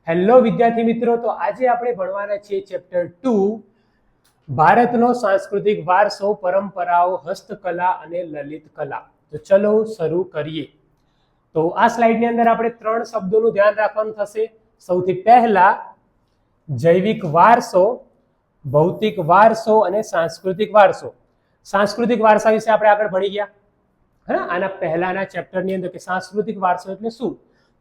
Hello વિદ્યાર્થી મિત્રો, તો આજે આપણે ભણવાના છીએ ચેપ્ટર 2 ભારતનો સાંસ્કૃતિક વારસો, પરંપરાઓ, હસ્તકલા અને લલિત કલા. તો ચલો શરૂ કરીએ. તો આ સ્લાઇડની અંદર આપણે ત્રણ શબ્દોનું ધ્યાન રાખવાનું થશે. સૌથી પહેલા જૈવિક વારસો, ભૌતિક વારસો અને સાંસ્કૃતિક વારસો. સાંસ્કૃતિક વારસા વિશે આપણે આગળ ભણી ગયા હે ને, આના પહેલાના ચેપ્ટરની અંદર કે સાંસ્કૃતિક વારસો એટલે શું.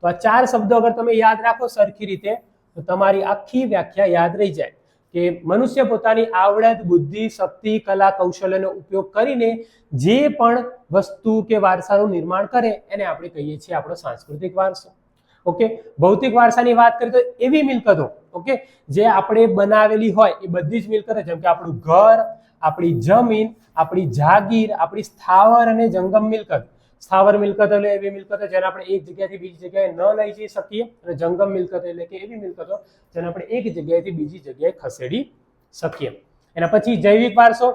તો આ ચાર શબ્દો અગર તમે યાદ રાખો સરખી રીતે તો તમારી આખી વ્યાખ્યા યાદ રહી જાય કે મનુષ્ય પોતાની આવડત, બુદ્ધિ, શક્તિ, કલા, કૌશલ્યનો ઉપયોગ કરીને જે પણ વસ્તુ કે વારસાનું નિર્માણ કરે એને આપણે કહીએ છીએ આપણો સાંસ્કૃતિક વારસો. ઓકે, ભૌતિક વારસાની વાત કરીએ તો એવી મિલકતો ઓકે જે આપણે બનાવેલી હોય એ બધી જ મિલકતો, જેમ કે આપણું ઘર, આપણી જમીન, આપણી જાગીર, આપણી સ્થાવર અને જંગમ મિલકત. સ્થાવર મિલકત એટલે એવી મિલકતો જેને આપણે એક જગ્યાએથી બીજી જગ્યાએ ન લઈ જઈ શકીએ, અને જંગમ મિલકત એટલે કે એવી મિલકતો જેને આપણે એક જગ્યાએથી બીજી જગ્યાએ ખસેડી શકીએ. એના પછી જૈવિક વારસો.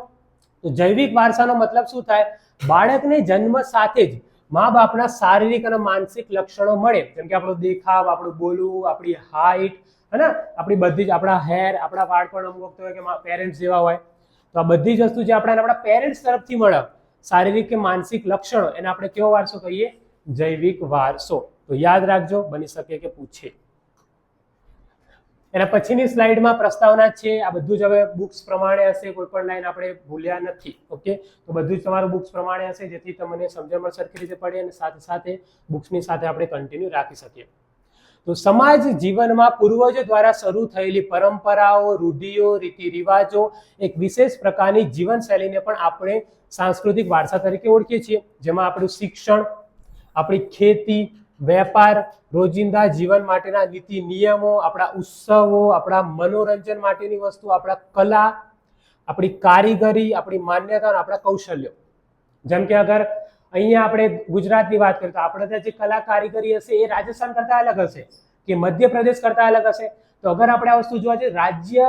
તો જૈવિક વારસાનો મતલબ શું થાય? બાળકને જન્મ સાથે જ મા બાપના શારીરિક અને માનસિક લક્ષણો મળે, જેમ કે આપણો દેખાવ, આપણું બોલવું, આપણી હાઈટ, હે ને, આપણી બધી જ, આપણા હેર, આપણા વાળ પણ અમુક વખત હોય કે પેરેન્ટ્સ જેવા હોય, તો આ બધી જ વસ્તુ જે આપણા પેરેન્ટ્સ તરફથી મળે, શારીરિક કે માનસિક લક્ષણો, એને આપણે કેવો વારસો કહીએ? જૈવિક વારસો. તો યાદ રાખજો, બની શકે કે પૂછે. એના પછીની સ્લાઇડમાં પ્રસ્તાવના છે. આ બધું જ હવે બુક્સ પ્રમાણે હશે, કોઈ પણ લાઈન આપણે ભૂલ્યા નથી. ઓકે, તો બધું જ તમારું બુક્સ પ્રમાણે હશે, જેથી તમને સમજણ સરખી રીતે પડે અને સાથે સાથે બુક્સની સાથે આપણે કન્ટિન્યુ રાખી શકીએ. તો સમાજ જીવનમાં પૂર્વજો દ્વારા શરૂ થયેલી પરંપરાઓ, રૂઢિઓ, રીતિ રિવાજો, એક વિશેષ પ્રકારની જીવનશૈલીને પણ આપણે સાંસ્કૃતિક વારસા તરીકે ઓળખીએ છીએ, જેમાં આપણું શિક્ષણ, આપણી ખેતી, વેપાર, રોજિંદા જીવન માટેના નીતિ નિયમો, આપણા ઉત્સવો, આપણા મનોરંજન માટેની વસ્તુ, આપણા કલા, આપણી કારીગરી, આપણી માન્યતા અને આપણા કૌશલ્યો. જેમ કે અગર અહીંયા આપણે ગુજરાતની વાત કરીએ તો આપણે ત્યાં જે કલા કારીગરી હશે એ રાજસ્થાન કરતા અલગ હશે કે મધ્યપ્રદેશ કરતા અલગ હશે. તો અગર આપણે આ વસ્તુ જોવા જઈએ,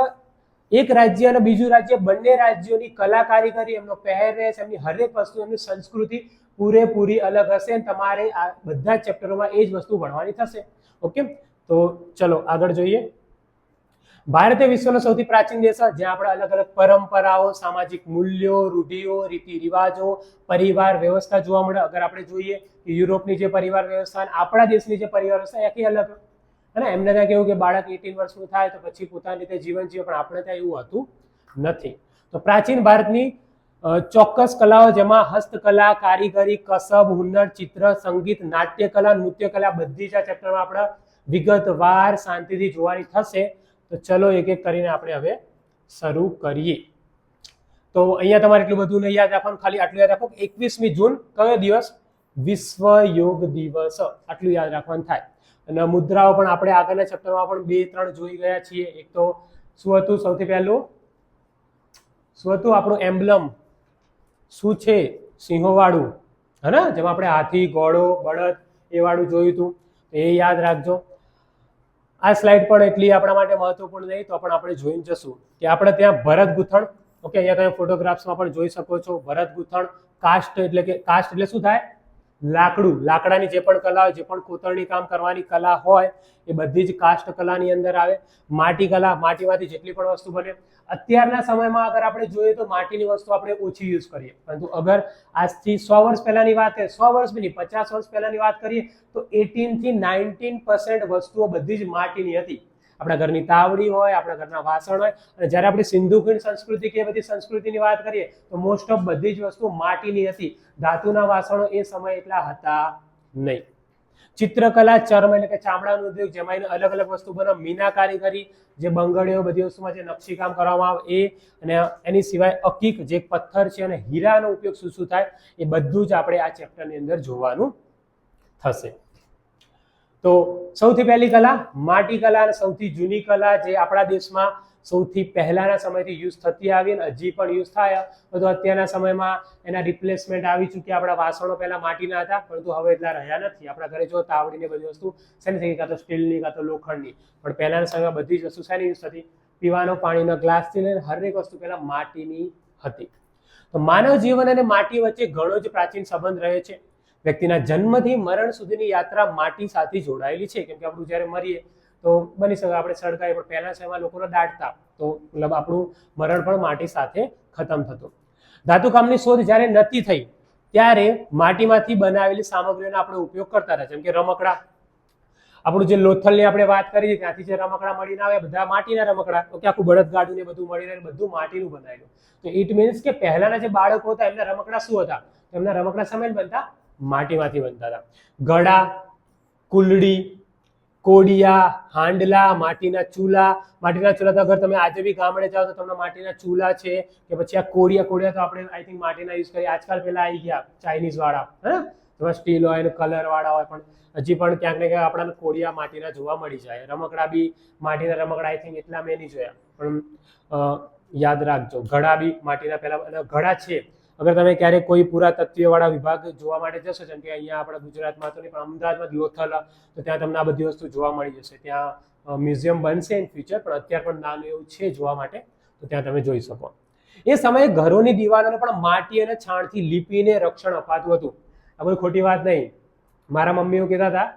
એક રાજ્ય અને બીજું રાજ્ય, બંને રાજ્યોની કલા કારીગરી, એમનો પહેરવેશ, એમની હરેક વસ્તુ, એમની સંસ્કૃતિ પૂરેપૂરી અલગ હશે અને તમારે આ બધા જ ચેપ્ટરોમાં એ જ વસ્તુ ભણવાની થશે. ઓકે, તો ચલો આગળ જોઈએ. ભારત એ વિશ્વનો સૌથી પ્રાચીન દેશ છે, જ્યાં આપણે અલગ અલગ પરંપરાઓ, સામાજિક મૂલ્યો, રૂઢિઓ, રીતિ રિવાજો, પરિવાર વ્યવસ્થા જોવા મળે. અગર આપણે જોઈએ કે યુરોપની જે પરિવાર વ્યવસ્થા અને આપણા દેશની જે પરિવાર વ્યવસ્થા એકી અલગ, અને એમને ત્યાં કેવું કે બાળક 18 વર્ષનું થાય તો પછી પોતાની રીતે જીવન જીવે, પણ આપણે ત્યાં એવું હતું નથી. તો પ્રાચીન ભારતની ચોક્કસ કલાઓ, જેમાં હસ્તકલા, કારીગરી, કસબ, હુનર, ચિત્ર, સંગીત, નાટ્યકલા, નૃત્યકલા, બધી જ આ ચેપ્ટરમાં આપણે વિગતવાર શાંતિથી જોવાની થશે. તો ચલો એક એક કરીને આપણે હવે શરૂ કરીએ. તો અહીંયા તમારે એટલું બધું નહીં યાદ રાખવાનું, ખાલી આટલું યાદ રાખો. 21મી જૂન કયો દિવસ? વિશ્વ યોગ દિવસ. આટલું યાદ રાખવાનું થાય. અને મુદ્રાઓ પણ આપણે આગળના ચેપ્ટરમાં પણ 2-3 જોઈ ગયા છીએ. એક તો શું હતું? સૌથી પહેલું શું હતું? આપણું એમ્બ્લમ શું છે? સિંહોવાળું, હે ને, જેમાં આપણે હાથી, ઘોડો, બળદ એ વાળું જોયું હતું. એ યાદ રાખજો. આ સ્લાઇડ પણ એટલી આપણા માટે મહત્વપૂર્ણ નહીં, તો પણ આપણે જોઈને જશું કે આપણે ત્યાં ભરત ગૂંથણ, ઓકે, અહીંયા તમે ફોટોગ્રાફ્સમાં પણ જોઈ શકો છો. ભરત ગૂંથણ, કાસ્ટ એટલે કે કાસ્ટ એટલે શું થાય? લાકડું, લાકડાની જે પણ કલા હોય, જે પણ કોતરણી કામ કરવાની કલા હોય એ બધી જ કાસ્ટ કલાની અંદર આવે. માટી કલા, માટીમાંથી જેટલી પણ વસ્તુ બને. અત્યારના સમયમાં અગર આપણે જોઈએ તો માટીની વસ્તુ આપણે ઓછી યુઝ કરીએ, પરંતુ અગર આજથી 100 વર્ષ પહેલાની વાત કરીએ, 100 વર્ષ બી નહીં, 50 વર્ષ પહેલાની વાત કરીએ તો 18 થી 19% વસ્તુઓ બધી જ માટીની હતી. આપણા ઘરની તાવડી હોય, આપણા ઘરના વાસણ હોય, અને જ્યારે આપણે સિંધુ ખીણ સંસ્કૃતિ કે બધી સંસ્કૃતિની વાત કરીએ તો મોસ્ટ ઓફ બધી જ વસ્તુ માટીની હતી. ધાતુના વાસણો એ સમય એટલા હતા નહીં. ચિત્રકલા, ચર્મ એટલે કે ચામડાનો ઉદ્યોગ, જેમાં અલગ અલગ વસ્તુ બને. મીના કારીગરી, જે બંગડીઓ બધી વસ્તુમાં જે નકશીકામ કરવામાં આવે એ, અને એની સિવાય અકીક જે પથ્થર છે, અને હીરાનો ઉપયોગ શું શું થાય એ બધું જ આપણે આ ચેપ્ટરની અંદર જોવાનું થશે. તો સૌથી પહેલી કલા માટી કલા, અને સૌથી જૂની કલા જે આપણા દેશમાં સૌથી પહેલાના સમયથી યુઝ થતી આવી અને હજી પણ યુઝ થાય. તો અત્યારના સમયમાં એના રિપ્લેસમેન્ટ આવી ચૂક્યા. આપણા વાસણો પહેલા માટીના હતા, પરંતુ હવે એટલા રહ્યા નથી. આપણા ઘરે જો તાવડીને બધી વસ્તુ શેની થઈ, કાં તો સ્ટીલની કાં તો લોખંડની, પણ પહેલાના સમયમાં બધી જ વસ્તુ શેની યુઝ થતી? પીવાનો પાણીનો ગ્લાસથી લઈને હરેક વસ્તુ પહેલા માટીની હતી. તો માનવ જીવન અને માટી વચ્ચે ઘણો જ પ્રાચીન સંબંધ રહે છે. વ્યક્તિના જન્મથી મરણ સુધીની યાત્રા માટી સાથે જોડાયેલી છે, કેમ કે આપણું જ્યારે મરીએ તો બની શકે આપણે સળગાવીએ, પણ પહેલા સમયમાં લોકોને દાટતા, તો મતલબ આપણું મરણ પણ માટી સાથે ખતમ થતું. ધાતુકામની શોધ જ્યારે નથી થઈ ત્યારે માટીમાંથી બનાવેલી સામગ્રીઓનો આપણે ઉપયોગ કરતા હતા, જેમ કે રમકડા. આપણું જે લોથલની આપણે વાત કરી ત્યાંથી જે રમકડા મળીને આવે બધા માટીના રમકડા, તો કે આખું બળદગાડું ને બધું મળીને બધું માટીનું બનાવેલું. તો ઇટ મીન્સ કે પહેલાના જે બાળકો હતા એમના રમકડા શું હતા? એમના રમકડા સામે બનતા માટીમાંથી બનતા હતા. ઘડા, કુલડી, કોડિયા, હાંડલા, માટીના ચૂલા. માટીના ચૂલા તો અગર તમે આજે બી ગામડે જાઓ તો તમને માટીના ચૂલા છે, કે પછી આ કોડિયા તો આપણે આઈ થિંક માટીના યુઝ કરીએ. આજકાલ પેલા આવી ગયા ચાઇનીઝ વાળા, હે, એમાં સ્ટીલ હોય ને કલર વાળા હોય, પણ હજી પણ ક્યાંક ને ક્યાંક આપણાને કોડિયા માટીના જોવા મળી જાય. રમકડા બી માટીના રમકડા આઈ થિંક એટલા મેં નહીં જોયા, પણ યાદ રાખજો. ઘડા બી માટીના પહેલા ઘડા છે. અગર તમે ક્યારેક કોઈ પુરાતત્વ વાળા વિભાગ જોવા માટે જશો, જેમ કે અહીંયા આપણા ગુજરાતમાં તો નહીં પણ અમદાવાદમાં લોથલ, તો ત્યાં તમને આ બધી વસ્તુ જોવા મળી જશે. ત્યાં મ્યુઝિયમ બનશે ઇન ફ્યુચર, પણ અત્યારે પણ નાનું એવું છે જોવા માટે, તો ત્યાં તમે જોઈ શકો. એ સમયે ઘરોની દિવાલોને પણ માટી અને છાણથી લીપીને રક્ષણ અપાતું હતું. આ કોઈ ખોટી વાત નહીં. મારા મમ્મી એવું કહેતા હતા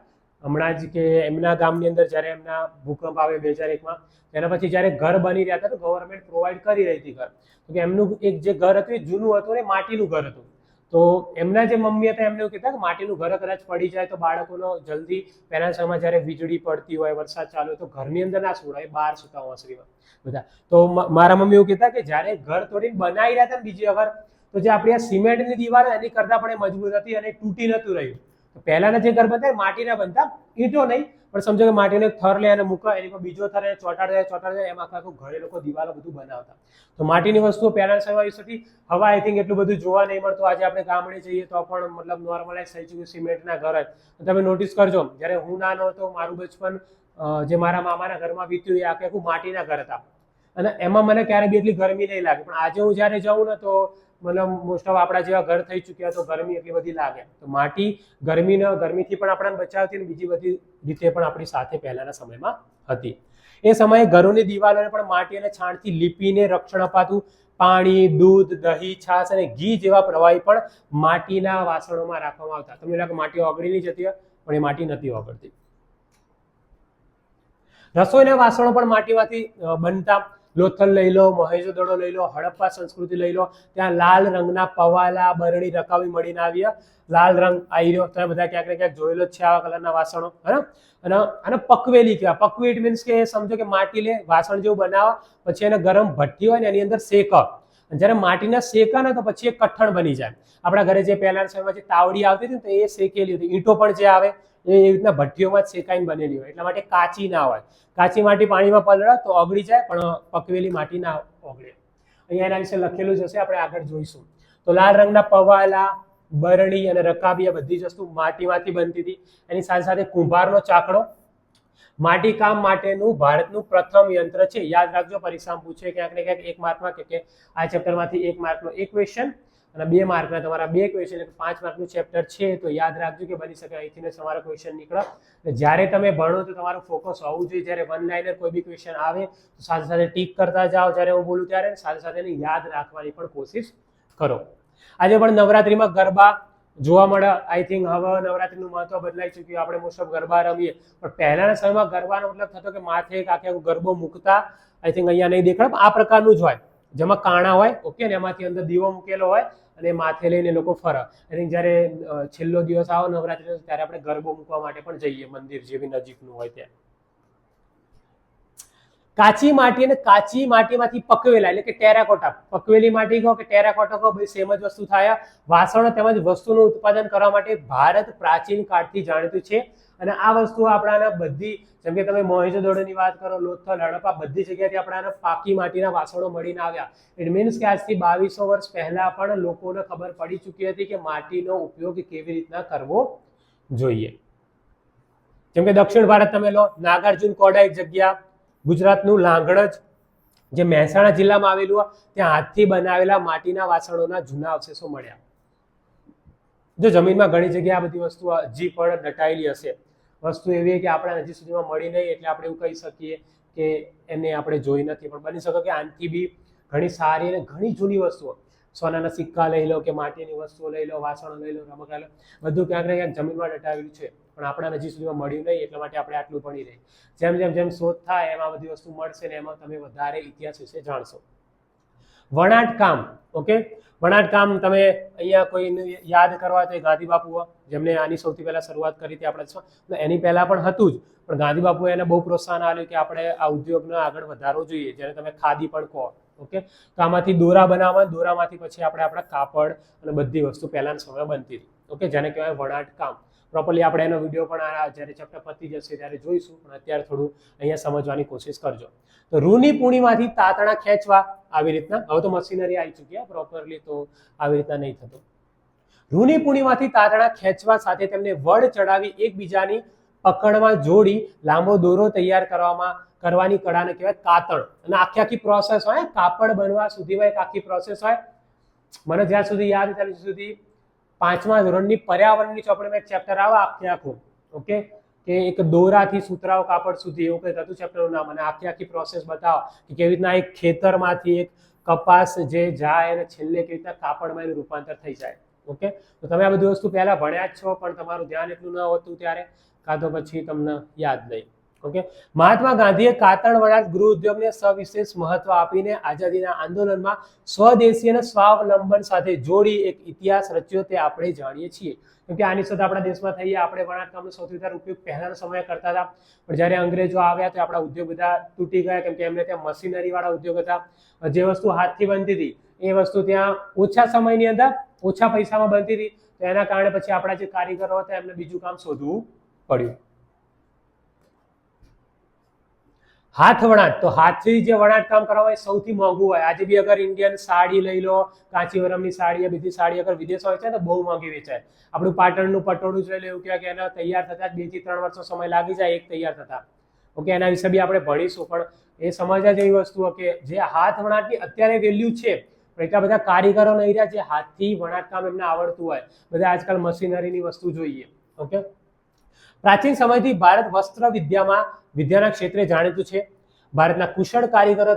હમણાં જ કે એમના ગામની અંદર જ્યારે એમના ભૂકંપ આવે 2001માં, એના પછી જ્યારે ઘર બની રહ્યા હતા તો ગવર્મેન્ટ પ્રોવાઈડ કરી રહી હતી ઘર. તો એમનું એક જે ઘર હતું એ જૂનું હતું ને માટીનું ઘર હતું. તો એમના જે મમ્મી હતા એમને એવું કહેતા કે માટીનું ઘર કદાચ પડી જાય તો બાળકોનો જલ્દી પહેલા સમયમાં જ્યારે વીજળી પડતી હોય, વરસાદ ચાલુ હોય, તો ઘરની અંદર ના સુવડાય, બહાર સુતા ઓસરીમાં બધા. તો મારા મમ્મી એવું કહેતા કે જ્યારે ઘર તોડીને બનાવી રહ્યા હતા ને બીજી વખત, તો જે આપણી આ સિમેન્ટની દિવાલ એની કરતા પણ એ મજબૂત હતી અને તૂટી નતું રહ્યું. તો પહેલાના જે ઘર બનતા માટીના બનતા, ઈંટો નહીં, પણ સમજો કે માટીનો એક થર લે અને મૂકે, એની પર બીજો થર ચોટાડે એમાં આખું ઘરે લોકો દિવાલો બધું બનાવતા. તો માટીની વસ્તુઓ પહેલાના સમયમાં યુઝ થતી. હવે આઈ થિંક એટલું બધું જોવા નહીં મળતું. આજે આપણે ગામડે જઈએ તો પણ મતલબ નોર્મલાઇઝ થઈ ચૂક્યું સિમેન્ટના ઘર હોય. તમે નોટિસ કરજો, જ્યારે હું નાનો હતો મારું બચપન જે મારા મામાના ઘરમાં વીત્યું એ આખું માટીના ઘર હતા, અને એમાં મને ક્યારે બી એટલી ગરમી નહીં લાગે. પણ આજે હું જ્યારે જાઉં ને તો મતલબ મોસ્ટ ઓફ આપણા જેવા ઘર થઈ ચૂક્યા તો ગરમી એટલી બધી લાગે. તો માટી ગરમીથી પણ આપણને બચાવતી અને બીજી બધી રીતે પણ આપણી સાથે પહેલાના સમયમાં હતી. એ સમયે ઘરોની દિવાલોને પણ માટી અને છાણથી લીપીને રક્ષણ અપાતું. પાણી, દૂધ, દહીં, છાશ અને ઘી જેવા પ્રવાહી પણ માટીના વાસણોમાં રાખવામાં આવતા. તમને લાગે માટી ઓગળી નહીં જતી હોય, પણ એ માટી નથી ઓગળતી. રસોઈના વાસણો પણ માટીમાંથી બનતા. લોથલ લઈ લો, મોહેંજો-દડો લઈ લો, હડપ્પા સંસ્કૃતિ લઈ લો, ત્યાં લાલ રંગના પવાલા, બરણી, રકાબી મળીને આવ્યા. લાલ રંગ આવી રહ્યો, તમે બધા ક્યાંક ને ક્યાંક જોયેલો જ છે આવા કલરના વાસણો, અને આને પકવેલી કહેવાય. પકવી ઇટ મીન્સ કે સમજો કે માટી લે, વાસણ જેવું બનાવવા, પછી એને ગરમ ભઠ્ઠી હોય ને એની અંદર શેક. જ્યારે માટીના શેકા ને તો પછી એ કઠણ બની જાય. આપણા ઘરે જે પહેલાના સમયમાં જે તાવડી આવતી હતી ને તો એ શેકેલી હતી. ઈંટો પણ જે આવે એ રીતના ભઠ્ઠીઓમાં જ શેકાઈને બનેલી હોય, એટલા માટે કાચી ના હોય. કાચી માટી પાણીમાં પલળે તો ઓગળી જાય, પણ પકવેલી માટી ના ઓગળે. અહીંયા એના વિશે લખેલું જ હશે, આપણે આગળ જોઈશું. તો લાલ રંગના પવાલા, બરણી અને રકાબી આ બધી જ વસ્તુ માટીમાંથી બનતી હતી. એની સાથે સાથે કુંભારનો ચાકડો માટી કામ માટેનું ભારતનું પ્રથમ યંત્ર છે. યાદ રાખજો, પરીક્ષામાં પૂછે ક્યાંક ને ક્યાંક 1 માર્કમાં, કે આ ચેપ્ટરમાંથી 1 માર્કનો એક ક્વેશ્ચન અને 2 માર્કના તમારા 2 ક્વેશ્ચન, એટલે 5 માર્કનું ચેપ્ટર છે. તો યાદ રાખજો કે બની શકે અહીંથી તમારો ક્વેશ્ચન નીકળે. જ્યારે તમે ભણો તો તમારું ફોકસ હોવું જોઈએ. જ્યારે વન લાઇનર કોઈ બી ક્વેશ્ચન આવે તો સાથે સાથે ટીક કરતા જાઓ જ્યારે હું બોલું ત્યારે, સાથે સાથે એને યાદ રાખવાની પણ કોશિશ કરો. આજે પણ નવરાત્રીમાં ગરબા જોવા મળે. આઈ થિંક હવે નવરાત્રીનું મહત્વ બદલાઈ ચૂક્યું. આપણે મોસ્ટ ઓફ ગરબા રમીએ, પણ પહેલાના સમયમાં ગરબાનો મતલબ થતો કે માથે એક આખે ગરબો મૂકતા. આઈ થિંક અહીંયા નહીં દેખાડે, આ પ્રકારનું જ હોય, જેમાં કાણા હોય, ઓકે, ને એમાંથી અંદર દીવો મૂકેલો હોય અને માથે લઈને લોકો ફરે. આઈ થિંક જ્યારે છેલ્લો દિવસ આવે નવરાત્રીનો ત્યારે આપણે ગરબો મૂકવા માટે પણ જઈએ, મંદિર જેવી નજીકનું હોય ત્યાં. કાચી માટી અને કાચી માટીમાંથી પકવેલા એટલે કે ટેરાકોટા, પકવેલી માટી કહો કે ટેરાકોટા કહો, બે સેમ જ વસ્તુ થાય. વાસણો તેમજ વસ્તુનું ઉત્પાદન કરવા માટે ભારત પ્રાચીન કાળથી જાણીતું છે. અને આ વસ્તુ આપણાના બધી, જેમ કે તમે મોહેંજો-દડોની વાત કરો, લોથલ, હડપ્પા, બધી જગ્યાએથી આપણાના પાકી માટીના વાસણો મળીને આવ્યા. ઇટ મીન્સ કે આજથી 2200 વર્ષ પહેલા પણ લોકોને ખબર પડી ચૂકી હતી કે માટીનો ઉપયોગ કેવી રીતના કરવો જોઈએ. જેમ કે દક્ષિણ ભારત તમે લો, નાગાર્જુન કોડા એક જગ્યા, ગુજરાતનું લાંગણજ જે મહેસાણા જિલ્લામાં આવેલું હોય, ત્યાં હાથથી બનાવેલા માટીના વાસણોના જૂના અવશેષો મળ્યા. જો જમીનમાં ઘણી જગ્યાએ આ બધી વસ્તુ હજી પણ દટાયેલી હશે. વસ્તુ એવી કે આપણે હજી સુધીમાં મળી નહીં, એટલે આપણે એવું કહી શકીએ કે એને આપણે જોઈ નથી. પણ બની શકે કે આનાથી બી ઘણી સારી અને ઘણી જૂની વસ્તુઓ, સોનાના સિક્કા લઈ લો કે માટીની વસ્તુઓ લઈ લો, વાસણો લઈ લો, રમકડા લઈ લો, બધું ક્યાંક ને ક્યાંક જમીનમાં દટાવેલું છે. પણ આપણા હજી સુધીમાં મળ્યું નહીં, એટલા માટે આપણે આટલું ભણી રહી. જેમ જેમ જેમ શોધ થાય એમાં બધી વસ્તુ મળશે ને એમાં તમે વધારે ઇતિહાસ વિશે જાણશો. વણાટ કામ. ઓકે, વણાટ કામ તમે અહીંયા કોઈને યાદ કરવા તો ગાંધી બાપુ જેમને આની સૌથી પહેલા શરૂઆત કરી હતી આપણા દેશમાં, એની પહેલા પણ હતું જ, પણ ગાંધી બાપુએ એને બહુ પ્રોત્સાહન આપ્યું કે આપણે આ ઉદ્યોગને આગળ વધારવો જોઈએ, જેને તમે ખાદી પણ કહો. ઓકે, તો આમાંથી દોરા બનાવવા, દોરામાંથી પછી આપણે આપણા કાપડ અને બધી વસ્તુ પહેલાના સમયમાં બનતી હતી. ઓકે, જેને કહેવાય વણાટ કામ. પ્રોપરલી આપણે એનો વિડીયો પણ જ્યારે ચેપ્ટર પતી જશે ત્યારે જોઈશું, પણ અત્યારે થોડું અહીંયા સમજવાની કોશિશ કરજો. તો રૂની પૂણીમાંથી તાતણા ખેંચવા આવી રીતના, હવે તો મશીનરી આવી ચૂકી પ્રોપરલી, તો આવી રીતના નહીં થતું. રૂની પૂણીમાંથી તાતણા ખેંચવા સાથે તેમને વડ ચડાવી એકબીજાની પકડમાં જોડી લાંબો દોરો તૈયાર કરવાની કળાને કહેવાય કાતણ. અને આખી પ્રોસેસ હોય, કાપડ બનવા સુધીમાં એક આખી પ્રોસેસ હોય. મને જ્યાં સુધી યાદ ત્યાં સુધી 5મા ધોરણની પર્યાવરણની ચોપડીમાં એક ચેપ્ટર આવે આખું. ઓકે, કે એક દોરાથી સુતરાઉ કાપડ સુધી એવું કંઈક હતું ચેપ્ટરનું નામ, અને આખી પ્રોસેસ બતાવો કે કેવી રીતના એક ખેતરમાંથી એક કપાસ જે જાય અને છેલ્લે કેવી રીતના કાપડમાં એનું રૂપાંતર થઈ જાય. ઓકે, તો તમે આ બધી વસ્તુ પહેલા ભણ્યા જ છો, પણ તમારું ધ્યાન એટલું ન હોતું ત્યારે, કાં તો પછી તમને યાદ નહીં. ઓકે, મહાત્મા ગાંધીએ કાતણ વણાટ ગૃહ ઉદ્યોગને સવિશેષ મહત્વ આપીને આઝાદીના આંદોલનમાં સ્વદેશી અને સ્વાવલંબન સાથે જોડી એક ઇતિહાસ રચ્યો તે આપણે જાણીએ છીએ. કેમ કે આની સાથે આપણા દેશમાં થઈએ, આપણે વણાટકામનો સૌથી વધારે ઉપયોગ પહેલાના સમયે કરતા હતા, પણ જ્યારે અંગ્રેજો આવ્યા તો આપણા ઉદ્યોગ બધા તૂટી ગયા, કેમ કે એમને ત્યાં મશીનરી વાળા ઉદ્યોગ હતા. જે વસ્તુ હાથથી બનતી હતી એ વસ્તુ ત્યાં ઓછા સમયની અંદર ઓછા પૈસામાં બનતી હતી, તો એના કારણે પછી આપણા જે કારીગરો હતા એમને બીજું કામ શોધવું પડ્યું. હાથ વણાટ, તો હાથથી જે વણાટ કામ કરવા હોય સૌથી મોંઘું હોય. આજે બી અગર ઇન્ડિયન સાડી લઈ લો, કાંચીવરમની સાડી, બીજી સાડી અગર વિદેશ હોય છે તો બહુ મોંઘી વેચાય. આપણું પાટણનું પટોળું જ લઈ લો, એવું કહેવાય કે એના તૈયાર થતા 2 થી 3 વર્ષનો સમય લાગી જાય એક તૈયાર થતા. ઓકે, એના વિશે બી આપણે ભણીશું, પણ એ સમજવા જેવી વસ્તુ કે જે હાથ વણાટની અત્યારે વેલ્યુ છે, પણ એટલા બધા કારીગરો નહીં રહ્યા જે હાથથી વણાટ કામ એમને આવડતું હોય. બધા આજકાલ મશીનરીની વસ્તુ જોઈએ. ઓકે, પ્રાચીન સમયથી ભારત વસ્ત્ર વિદ્યાના ક્ષેત્રે જાણીતું છે. ભારતના કુશળ કારીગરો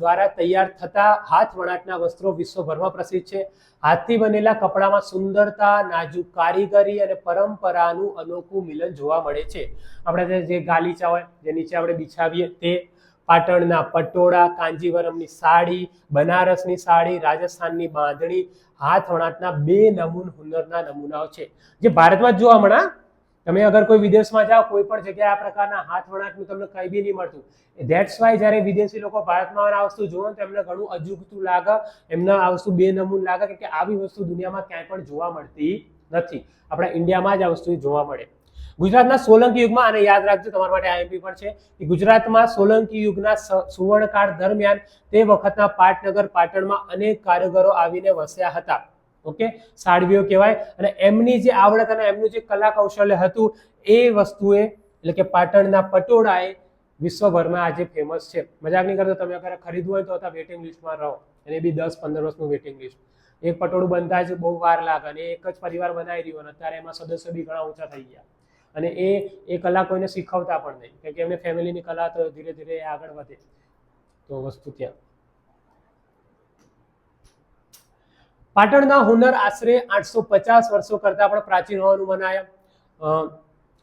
દ્વારા તૈયાર થતા હાથ વણાટના વસ્ત્રો વિશ્વભરમાં પ્રસિદ્ધ છે. હાથથી બનેલા કપડામાં સુંદરતા, નાજુક કારીગરી અને પરંપરાનું અનોખું મિલન જોવા મળે છે. આપણે જે ગાલીચા હોય, જે નીચે આપણે બિછાવીએ તે, પાટણના પટોળા, કાંજીવરમની સાડી, બનારસની સાડી, રાજસ્થાનની બાંધણી હાથ વણાટના 2 હુનરના નમૂનાઓ છે, જે ભારતમાં જ જોવા મળે. તમે અગર કોઈ વિદેશમાં જાઓ, કોઈ પણ જગ્યાએ આ પ્રકારના હાથ વણાટનું તમને કંઈ બી નહીં મળતું. ધેટ્સ વાય જ્યારે વિદેશી લોકો ભારતમાં આ વસ્તુ જોવે તો એમને ઘણું અજુગતું લાગે, એમને આ વસ્તુ બેનમૂન લાગે, કે આવી વસ્તુ દુનિયામાં ક્યાંય પણ જોવા મળતી નથી. આપણા ઇન્ડિયામાં જ આ વસ્તુ જોવા મળે. ગુજરાતના સોલંકી યુગમાં, અને યાદ રાખજો તમારા માટે આઈએમપી પણ છે, કે ગુજરાતમાં સોલંકી યુગના સુવર્ણકાળ દરમિયાન તે વખતના પાટનગર પાટણમાં અનેક કારીગરો આવીને વસ્યા હતા. ઓકે, સાડવીઓ કહેવાય, અને એમની જે આવડત અને એમનું જે કલા કૌશલ્ય હતું એ વસ્તુએ, એટલે કે પાટણના પટોળા એ વિશ્વભરમાં આજે ફેમસ છે. મજાક નહીં કરતો, તમે અગર ખરીદવું હોય તો હતા વેટિંગ લિસ્ટમાં રહો, એને બી 10-15 વર્ષનું વેટિંગ લિસ્ટ. એક પટોળું બનતા જ બહુ વાર લાગે, અને એક જ પરિવાર બનાવી રહ્યો, અને અત્યારે એમાં સદસ્ય બી ઘણા ઊંચા થઈ ગયા, અને એ કલા કોઈને શીખવતા પણ નહીં, કેમ કે એમને ફેમિલીની કલા તો ધીરે ધીરે આગળ વધે. તો વસ્તુ ત્યાં પાટણના હુનર આશરે 850 વર્ષો કરતા પણ પ્રાચીન હોવાનું મનાય.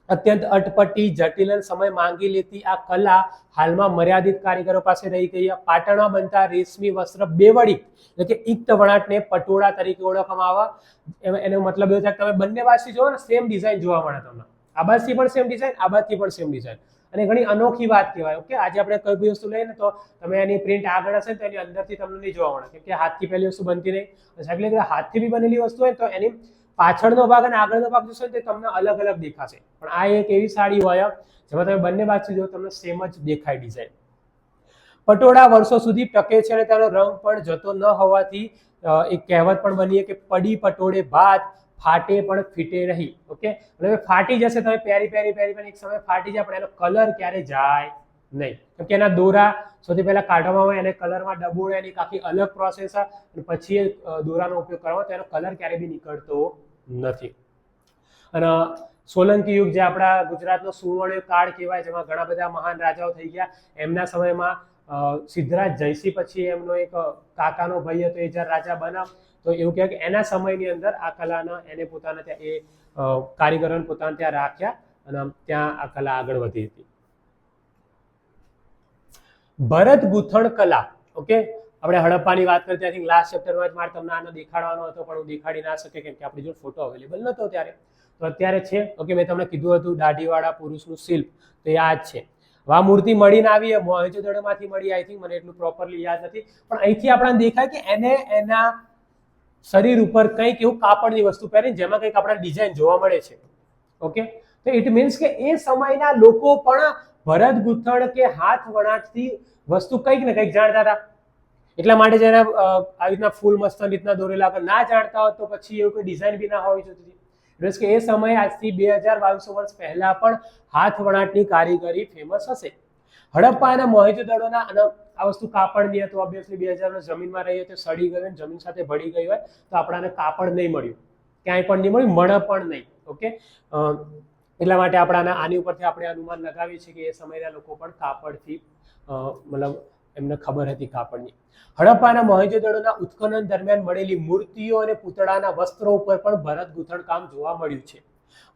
અત્યંત અટપટી, જટિલ અને સમય માંગી લેતી આ કલા હાલમાં મર્યાદિત કારીગરો પાસે રહી ગઈ. પાટણમાં બનતા રેશમી વસ્ત્ર બેવડી, એટલે કે ઇક્ત વણાટને પટોળા તરીકે ઓળખવામાં આવે. એનો મતલબ એવો છે કે તમે બંને બાજુથી જોવો ને સેમ ડિઝાઇન જોવા મળે તમને. આ બાજુથી પણ સેમ ડિઝાઇન, આ બાજુથી પણ સેમ ડિઝાઇન, અને ઘણી અનોખી વાત કહેવાય. ઓકે, આજે આપણે કોઈ બી વસ્તુ લઈએ ને તો તમે એની પ્રિન્ટ આગળ હશે તો એની અંદરથી તમને નહીં જોવા મળે, કેમ કે હાથથી પહેલી વસ્તુ બનતી નહીં. એટલે હાથથી બી બનેલી વસ્તુ હોય તો એની પાછળનો ભાગ અને આગળનો ભાગ જોશો ને તમને અલગ અલગ દેખાશે. પણ આ એક એવી સાડી હોય જેમાં તમે બંને બાજુથી જો તમને સેમ જ દેખાય ડિઝાઇન. પટોળા વર્ષો સુધી ટકે છે અને તેનો રંગ પણ જતો ન હોવાથી એક કહેવત પણ બની કે પડી પટોળે ભાત, ફાટે પણ ફીટે રહી. ઓકે, હવે ફાટી જશે, તમે પહેરી પણ એક સમય ફાટી જાય, પણ એનો કલર ક્યારે જાય નહીં, કેમ કે એના દોરા સૌથી પહેલા કાઢવામાં આવે, એને કલરમાં ડબોળે, એની આખી અલગ પ્રોસેસ, અને પછી દોરાનો ઉપયોગ કરવામાં, તો એનો કલર ક્યારે બી નીકળતો નથી. અને સોલંકી યુગ જે આપણા ગુજરાતનો સુવર્ણ કાળ કહેવાય, જેમાં ઘણા બધા મહાન રાજાઓ થઈ ગયા. એમના સમયમાં સિદ્ધરાજ જયસિંહ પછી એમનો એક કાકાનો ભાઈ હતો, એ જ્યારે રાજા બન્યા તો એવું કહેવાય કે એના સમયની અંદર આ કલાના એને પોતાના ત્યાં એ કારીગરોને પોતાને ત્યાં રાખ્યા, અને ત્યાં આ કલા આગળ વધી હતી. ભરત ગૂંથણ કલા. ઓકે, આપણે હડપ્પાની વાત કરી, આઈ થિંક લાસ્ટ ચેપ્ટરમાં જ મારે તમને આનો દેખાડવાનો હતો, પણ હું દેખાડી ના શકે કેમ કે આપણી જોડે ફોટો અવેલેબલ નહોતો ત્યારે. તો અત્યારે છે. ઓકે, મેં તમને કીધું હતું દાઢીવાળા પુરુષનું શિલ્પ, તો એ આ જ છે. આ મૂર્તિ મળીને આવી મોહેંજો-દડોમાંથી મળી, આઈ થિંક, મને એટલું પ્રોપરલી યાદ નથી, પણ અહીંથી આપણને દેખાય કે એને એના શરીર ઉપર કંઈક એવું કાપડની વસ્તુ પહેરી જેમાં કંઈક આપણા ડિઝાઇન જોવા મળે છે. ઓકે, તો ઇટ મીન્સ કે એ સમયના લોકો પણ ભરત ગૂંથણ કે હાથ વણાટથી વસ્તુ કંઈક ને કંઈક જાણતા હતા. એટલા માટે જેને આવી રીતના ફૂલ મસ્ત રીતના દોરેલા અગર ના જાણતા હોત તો પછી એવું કોઈ ડિઝાઇન બી ના હોવી જોઈતી. એટલે કે એ સમયે આજથી 2200 વર્ષ પહેલા પણ હાથ વણાટની કારીગરી ફેમસ હશે. હડપ્પા અને મોહેંજો-દડોના અને આ વસ્તુ કાપડની હતું. ઓબ્વિયસલી 2000 વર્ષ જમીનમાં રહી તો સડી ગયું, જમીન સાથે ભળી ગઈ હોય તો આપણને કાપડ નહીં મળ્યું, ક્યાંય પણ નહીં મળ્યું, મણ પણ નહીં. ઓકે, એટલા માટે આપણાને આની ઉપરથી આપણે અનુમાન લગાવીએ છીએ કે એ સમયના લોકો પણ કાપડથી મતલબ એમને ખબર હતી કાપડની. હડપ્પા અને મોહેંજો-દડોના ઉત્ખનન દરમિયાન મળેલી મૂર્તિઓ અને પૂતળાના વસ્ત્રો ઉપર પણ ભરત ગૂંથણ કામ જોવા મળ્યું છે.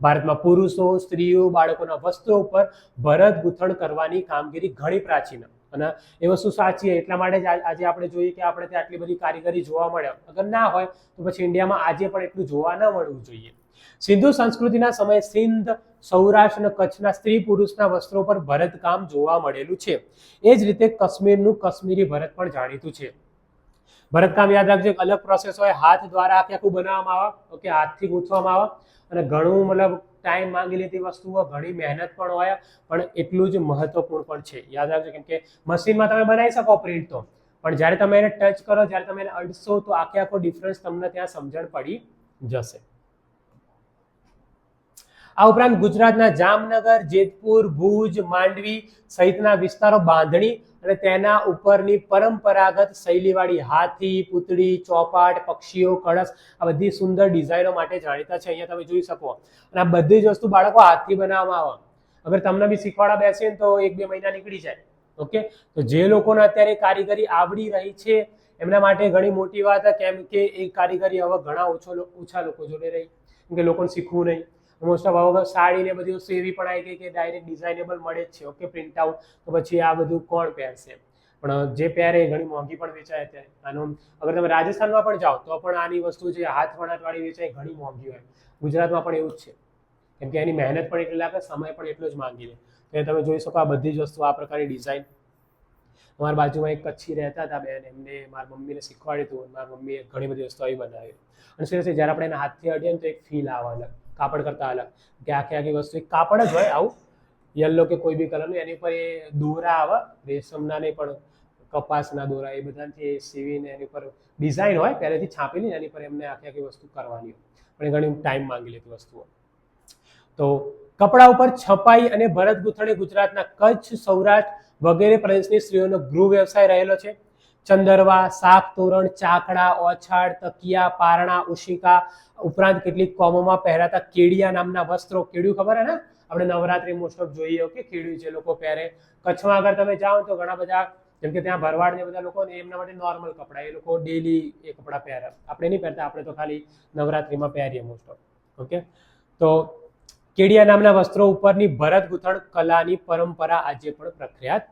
ભારતમાં પુરુષો, સ્ત્રીઓ, બાળકોના વસ્ત્રો ઉપર ભરત ગૂંથણ કરવાની કામગીરી ઘણી પ્રાચીન અને એ વસ્તુ સાચી. એટલા માટે જ આજે આપણે જોઈએ કે આપણે ત્યાં આટલી બધી કારીગરી જોવા મળે. અગર ના હોય તો પછી ઇન્ડિયામાં આજે પણ એટલું જોવા ન મળવું જોઈએ. સિંધુ સંસ્કૃતિના સમયે સિંધ, સૌરાષ્ટ્ર અને કચ્છના સ્ત્રી પુરુષના વસ્ત્રો પર ભરત કામ જોવા મળેલું છે. એ જ રીતે કાશ્મીરનું કાશ્મીરી ભરત પણ જાણીતું છે. ભરતકામ યાદ રાખજો, એક અલગ પ્રોસેસ હોય, હાથ દ્વારા આખું બનાવવામાં આવે. ઓકે, હાથથી ગૂંથવામાં આવે અને ઘણું મતલબ ટાઈમ માંગી લેતી વસ્તુઓ, ઘણી મહેનત પણ હોય, પણ એટલું જ મહત્વપૂર્ણ પણ છે. યાદ રાખજો, કેમ કે મશીનમાં તમે બનાવી શકો પ્રિન્ટ તો, પણ જ્યારે તમે એને ટચ કરો, જ્યારે તમે એને અડશો તો આખો ડિફરન્સ તમને ત્યાં સમજણ પડી જશે. આ ઉપરાંત ગુજરાતના જામનગર, જેતપુર, ભુજ, માંડવી સહિતના વિસ્તારો બાંધણી અને તેના ઉપરની પરંપરાગત શૈલીવાળી હાથી, પૂતળી, ચોપાટ, પક્ષીઓ, કળશ આ બધી સુંદર ડિઝાઇનો માટે જાણીતા છે. અહીંયા તમે જોઈ શકો. અને આ બધી જ વસ્તુ બાળકો હાથથી બનાવવામાં આવે. અગર તમને બી શીખવાડા બેસીએ ને તો 1-2 મહિના નીકળી જાય. ઓકે, તો જે લોકોને અત્યારે કારીગરી આવડી રહી છે એમના માટે ઘણી મોટી વાત, કેમ કે એ કારીગરી હવે ઘણા ઓછા લોકો જોડે રહી, કેમ કે લોકોને શીખવું નહીં. મોસ્ટ ઓફ હવે સાડી ને બધી વસ્તુ એવી પણ આવી ગઈ કે ડાયરેક્ટ ડિઝાઇનેબલ મળે જ છે. ઓકે, પ્રિન્ટ આઉટ, તો પછી આ બધું કોણ પહેરશે? પણ જે પહેરે ઘણી મોંઘી પણ વેચાય અત્યારે. આનો અગર તમે રાજસ્થાનમાં પણ જાઓ તો પણ આની વસ્તુ જે હાથ વણાટવાળી વેચાય ઘણી મોંઘી હોય. ગુજરાતમાં પણ એવું જ છે, કેમ કે એની મહેનત પણ એટલી લાગે, સમય પણ એટલો જ માંગી લે. તો તમે જોઈ શકો આ બધી જ વસ્તુ, આ પ્રકારની ડિઝાઇન. મારા બાજુમાં એક કચ્છી રહેતા હતા બેન, એમને મારા મમ્મીને શીખવાડ્યું હતું. મારા મમ્મીએ ઘણી બધી વસ્તુ આવી બનાવી. અને સિરિયસલી જ્યારે આપણે એને હાથથી અડીએ ને તો એક ફીલ આવે અલગ, કાપડ કરતા અલગ, કે આખી વસ્તુ એક કાપડ જ હોય આવું યલો કે કોઈ બી કલરનું, એની ઉપર એ દોરા આવે, રેશમના નહીં પણ કપાસના દોરા, એ બધાથી સીવીને એની ઉપર ડિઝાઇન હોય પહેલેથી છાપેલી, એની પર એમને આખી વસ્તુ કરવાની હોય, પણ એ ઘણી ટાઈમ માંગી લેતી વસ્તુઓ. તો કપડા ઉપર છપાઈ અને ભરત ગૂંથણી ગુજરાતના કચ્છ, સૌરાષ્ટ્ર વગેરે પ્રદેશની સ્ત્રીઓનો ગૃહ વ્યવસાય રહેલો છે. ચંદરવા, શાક તોરણ, ચાકડા, ઓછાડ, તકિયા, પારણા, ઉશિકા ઉપરાંત કેટલીક કોમોમાં પહેરાતા કેડિયા નામના વસ્ત્રો. કેડિયું ખબર હે ને, આપણે નવરાત્રી મોસ્ટ ઓફ જોઈએ. ઓકે, કેડિયું જે લોકો પહેરે. કચ્છમાં અગર તમે જાઓ તો ઘણા બધા, જેમ કે ત્યાં ભરવાડ ને બધા લોકો ને એમના માટે નોર્મલ કપડા, એ લોકો ડેલી એ કપડા પહેરે. આપણે નહીં પહેરતા, આપણે તો ખાલી નવરાત્રીમાં પહેરીએ મોસ્ટ ઓફ. ઓકે, તો કેડિયા નામના વસ્ત્રો ઉપરની ભરત ગૂંથણ કલાની પરંપરા આજે પણ પ્રખ્યાત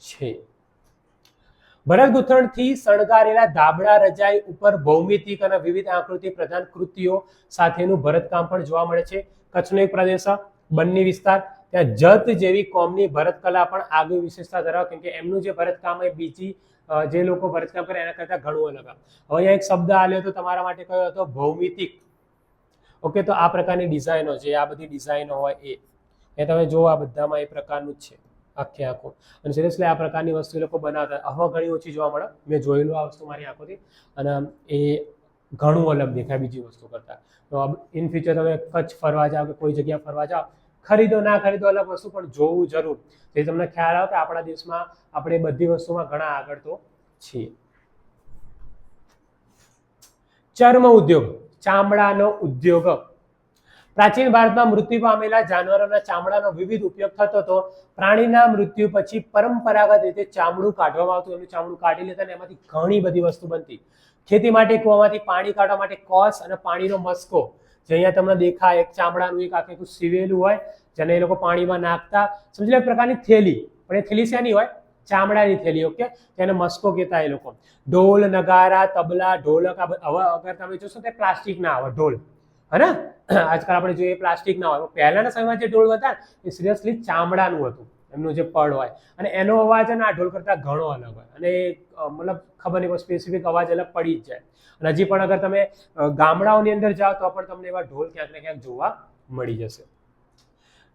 છે. ભરત ગૂંથણથી શણગારેલા ધાબળા, રજાઈ ઉપર ભૌમિતિક અને વિવિધ આકૃતિ પ્રધાન કૃતિઓ સાથેનું ભરતકામ પણ જોવા મળે છે. કચ્છનો એક પ્રદેશ, બન્ની વિસ્તાર, ત્યાં જત જેવી કોમની ભરતકલા પણ આગવી વિશેષતા ધરાવે, કેમ કે એમનું જે ભરતકામ એ બીજી જે લોકો ભરતકામ કરે એના કરતાં ઘણું અલગ. હવે અહીંયા એક શબ્દ આલ્યો તો તમારા માટે કયો હતો? ભૌમિતિક. ઓકે, તો આ પ્રકારની ડિઝાઇનો છે, આ બધી ડિઝાઇનો હોય એ તમે જો આ બધામાં એ પ્રકારનું જ છે આખે આખું. અને સિરિયસલી આ પ્રકારની વસ્તુ એ લોકો બનાવતા. હવે ઘણી ઓછી જોવા મળે, મેં જોયેલું આ વસ્તુ મારી આંખોથી, અને એ ઘણું અલગ દેખાય બીજી વસ્તુ કરતાં. તો ઇન ફ્યુચર તમે કચ્છ ફરવા જાઓ કે કોઈ જગ્યા ફરવા જાઓ, ખરીદો ના ખરીદો અલગ વસ્તુ, પણ જોવું જરૂર, જે તમને ખ્યાલ આવે કે આપણા દેશમાં આપણે બધી વસ્તુમાં ઘણા આગળ તો છીએ. ચર્મ ઉદ્યોગ, ચામડાનો ઉદ્યોગ. પ્રાચીન ભારતમાં મૃત્યુ પામેલા જાનવરોના ચામડાનો વિવિધ ઉપયોગ થતો હતો. પ્રાણીના મૃત્યુ પછી પરંપરાગત રીતે ચામડું કાઢવામાં આવતું. એનું ચામડું કાઢી લેતા અને એમાંથી ઘણી બધી વસ્તુ બનતી. ખેતી માટે કૂવામાંથી પાણી કાઢવા માટે કોસ અને પાણીનો મસ્કો, જે અહીંયા તમને દેખાય એક ચામડાનું એક આખું સીવેલું હોય જેને એ લોકો પાણીમાં નાખતા, સમજી લો એક પ્રકારની થેલી, પણ એ થેલી શેની હોય? ચામડાની થેલી. ઓકે, તેને મસ્કો કહેતા એ લોકો. ઢોલ, નગારા, તબલા, ઢોલક, હવે અગર તમે જોશો તો પ્લાસ્ટિક ના આવે ઢોલ, હે ને? આજકાલ આપણે જોઈએ પ્લાસ્ટિક ના હોય. પહેલાના સમયમાં જે ઢોલ હતા એ સિરિયસલી ચામડાનું હતું, એમનું જે પડ હોય, અને એનો અવાજ આ ઢોલ કરતા ઘણો અલગ હોય, અને મતલબ ખબર નહીં સ્પેસિફિક અવાજ અલગ પડી જ જાય. અને હજી પણ અગર તમે ગામડાઓની અંદર જાઓ તો પણ તમને એવા ઢોલ ક્યાંક ને ક્યાંક જોવા મળી જશે.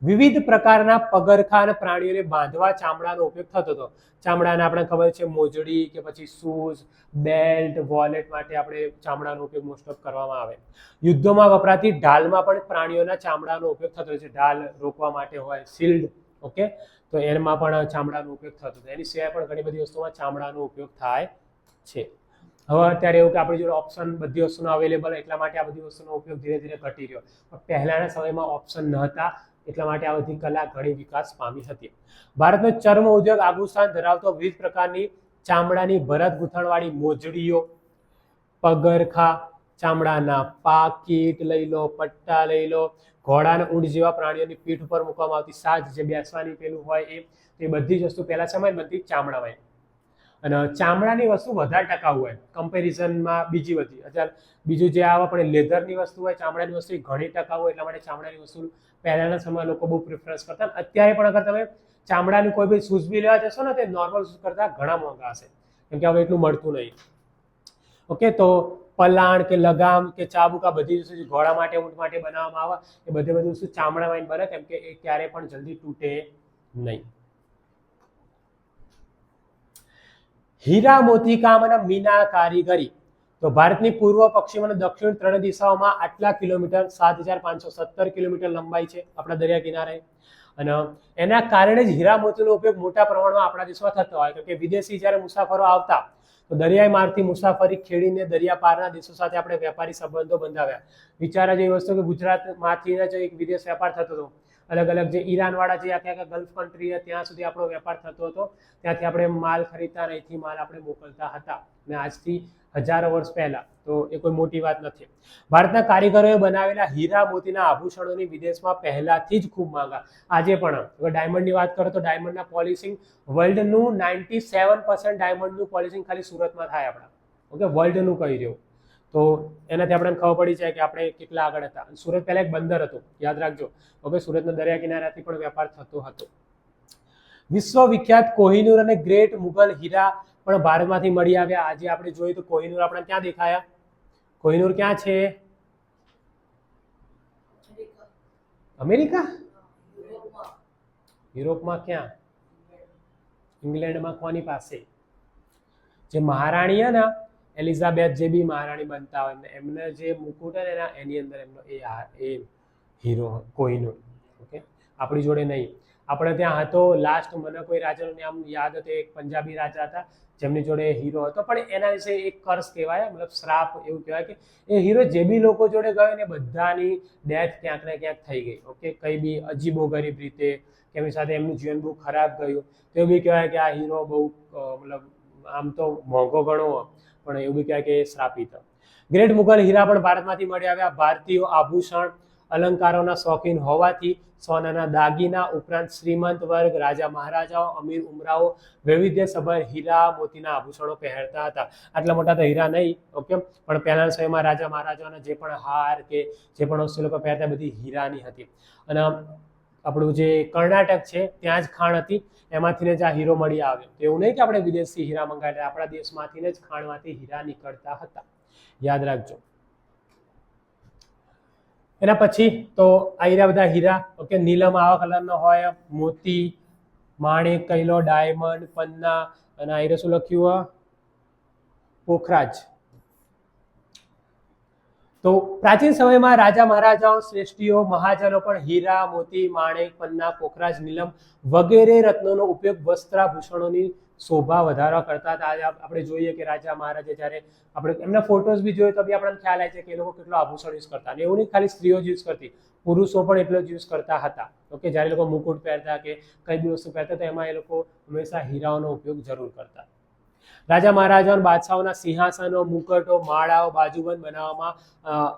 વિવિધ પ્રકારના પગરખા અને પ્રાણીઓને બાંધવા ચામડાનો ઉપયોગ થતો હતો. ચામડાના આપણે ખબર છે મોજડી કે પછી શૂઝ, બેલ્ટ, વોલેટ માટે આપણે ચામડાનો ઉપયોગ મોસ્ટ ઓફ કરવામાં આવે. યુદ્ધોમાં વપરાતી ઢાલમાં પણ પ્રાણીઓના ચામડાનો ઉપયોગ થતો હોય છે. ઢાલ રોકવા માટે હોય, શિલ્ડ, ઓકે, તો એમાં પણ ચામડાનો ઉપયોગ થતો હતો. એની સિવાય પણ ઘણી બધી વસ્તુમાં ચામડાનો ઉપયોગ થાય છે. હવે અત્યારે એવું કે આપણી જોડે ઓપ્શન બધી વસ્તુનો અવેલેબલ, એટલા માટે આ બધી વસ્તુનો ઉપયોગ ધીરે ધીરે ઘટી રહ્યો. પણ પહેલાના સમયમાં ઓપ્શન ન હતા, એટલા માટે આ બધી કલા ઘણી વિકાસ પામી હતી. ભારતનો ચર્મ ઉદ્યોગ આગવું સ્થાન ધરાવતો વિવિધ પ્રકારની ચામડાની ભરત ગૂંથણવાળી મોજડીઓ, પગરખા, ચામડાના પાકીટ લઈ લો, પટ્ટા લઈ લો, ઘોડાના ઊંટ જેવા પ્રાણીઓની પીઠ ઉપર મૂકવામાં આવતી સાજ, જે બેસવાની પેલું હોય એ બધી જ વસ્તુ પહેલા સમય બનતી ચામડામાં. અને ચામડાની વસ્તુ વધારે ટકાઉ હોય કમ્પેરિઝનમાં બીજી બધી. અત્યારે બીજું જે આવે પણ લેધરની વસ્તુ હોય, ચામડાની વસ્તુ ઘણી ટકાઉ હોય, એટલા માટે ચામડાની વસ્તુ પહેલાના સમયમાં લોકો બહુ પ્રિફરન્સ કરતા. અત્યારે પણ અગર તમે ચામડાની કોઈ બી શૂઝ બી લેવા જશો ને, તે નોર્મલ શૂઝ કરતા ઘણા મોંઘા હશે, કેમ કે હવે એટલું મળતું નહીં. ઓકે, તો પલાણ કે લગામ કે ચાબુક, આ બધી વસ્તુ ઘોડા માટે, ઊંટ માટે બનાવવામાં આવે, એ બધી વસ્તુ ચામડામાં બને, કેમ કે એ ક્યારે પણ જલ્દી તૂટે નહીં. હીરા મોતીકામ અને મીના કારીગરી. તો ભારતની પૂર્વ, પશ્ચિમ અને દક્ષિણ ત્રણ દિશાઓમાં આટલા કિલોમીટર, 7517 કિલોમીટર લંબાઈ છે આપણા દરિયા કિનારે. અને એના કારણે જ હીરા મોતીનો ઉપયોગ મોટા પ્રમાણમાં આપણા દેશમાં થતો હોય, કેમ કે વિદેશી જ્યારે મુસાફરો આવતા તો દરિયાઈ માર્ગથી મુસાફરી ખેડીને દરિયા પારના દેશો સાથે આપણે વેપારી સંબંધો બંધાવ્યા. વિચારા જેવી વસ્તુ કે ગુજરાતમાંથી જ એક વિદેશ વેપાર થતો હતો. અલગ અલગ જે ઈરાનવાળા જે આખા ગલ્ફ કન્ટ્રી ત્યાં સુધી આપણો વેપાર થતો હતો. ત્યાંથી આપણે માલ ખરીદતા, અહીંથી માલ આપણે મોકલતા હતા. અને આજથી હજારો વર્ષ પહેલા, તો એ કોઈ મોટી વાત નથી. ભારતના કારીગરોએ બનાવેલા હીરા મોતીના આભૂષણોની વિદેશમાં પહેલાથી જ ખૂબ માંગ. આજે પણ અગર ડાયમંડની વાત કરો તો ડાયમંડના પોલિશિંગ વર્લ્ડનું 97% ડાયમંડનું પોલિશિંગ ખાલી સુરતમાં થાય આપણા. ઓકે, વર્લ્ડનું કહી રહ્યું. તો એનાથી આપણને ખબર પડી જાય કે આપણે કેટલા આગળ હતા. સુરત પહેલા એક બંદર હતું, યાદ રાખજો. ઓકે, સુરતના દરિયા કિનારાથી પણ વેપાર થતો હતો. વિશ્વવિખ્યાત કોહિનૂર અને ગ્રેટ મુગલ હીરા પણ ભારતમાંથી મળી આવ્યા. આજે આપણે જોઈએ તો કોહિનૂર આપણે ક્યાં દેખાયા? કોહિનૂર ક્યાં છે? અમેરિકા? યુરોપમાં ક્યાં? ઇંગ્લેન્ડમાં. કોની પાસે? જે મહારાણી ને એલિઝાબેથ, જે બી મહારાણી બનતા હોય, એમને જે મુકુટ હોય ને એની અંદર એમનો એ હીરો કોહિનૂર. ઓકે, આપણી જોડે નહીં. આપણે ત્યાં હતો લાસ્ટ, મને કોઈ રાજાનું નામ યાદ હતું, એક પંજાબી રાજા હતા જેમની જોડે હીરો હતો, પણ એના વિશે એક કર્સ કહેવાય, મતલબ શ્રાપ એવું કહેવાય કે એ હીરો જે બી લોકો જોડે ગયો ને બધાની ડેથ ક્યાંક ને ક્યાંક થઈ ગઈ. ઓકે, કઈ બી અજીબો ગરીબ રીતે, કે એમની સાથે એમનું જીવન બહુ ખરાબ ગયું, તો એવું બી કહેવાય કે આ હીરો બહુ મતલબ આમ તો મોંઘો ગણો, પણ એવું બી કહેવાય કે એ શ્રાપિત. ગ્રેટ મુગલ હીરા પણ ભારતમાંથી મળી આવ્યા. ભારતીયો આભૂષણ અલંકારોના શોખીન હોવાથી સોનાના દાગીના ઉપરાંત શ્રીમંત વર્ગ, રાજા મહારાજાઓ, અમીર ઉમરાઓ વૈવિધ્યસભર હીરા મોતીના આભૂષણો પહેરતા હતા. આટલા મોટા તો હીરા નહીં, ઓકે, પણ પહેલાના સમયમાં રાજા મહારાજાઓના જે પણ હાર કે જે પણ વસ્તુ લોકો પહેરતા બધી હીરાની હતી. અને આપણું જે કર્ણાટક છે ત્યાં જ ખાણ હતી, એમાંથી જ આ હીરો મળી આવ્યો. એવું નહીં કે આપણે વિદેશથી હીરા મંગાવ્યા, આપણા દેશમાંથી જ ખાણમાંથી હીરા નીકળતા હતા, યાદ રાખજો. એના પછી તો આ હીરા બધા હીરા, ઓકે, નીલમ આવા કલરનો હોય, મોતી, માણેક, કૈલો, ડાયમંડ, પન્ના, અને આ હીરો શું લખ્યું? પોખરાજ. તો પ્રાચીન સમયમાં રાજા મહારાજાઓ, શ્રેષ્ઠીઓ, મહાજનો પણ હીરા, મોતી, માણેક, પન્ના, પોખરાજ, નીલમ વગેરે રત્નોનો ઉપયોગ વસ્ત્રાભૂષણોની શોભા વધારવા કરતા હતા. આજે આપણે જોઈએ કે રાજા મહારાજા જ્યારે આપણે એમના ફોટોઝ બી જોઈએ તો બી આપણને ખ્યાલ આવે છે કે એ લોકો કેટલો આભૂષણ યુઝ કરતા. અને એવું નહીં ખાલી સ્ત્રીઓ જ યુઝ કરતી, પુરુષો પણ એટલો જ યુઝ કરતા હતા. ઓકે, જ્યારે લોકો મુકુટ પહેરતા કે કઈ બી વસ્તુ પહેરતા તો એમાં એ લોકો હંમેશા હીરાઓનો ઉપયોગ જરૂર કરતા. રાજા મહારાજાઓ, બાદશાહોના સિંહાસનો, મુકટો, માળાઓ, બાજુબંધ બનાવવામાં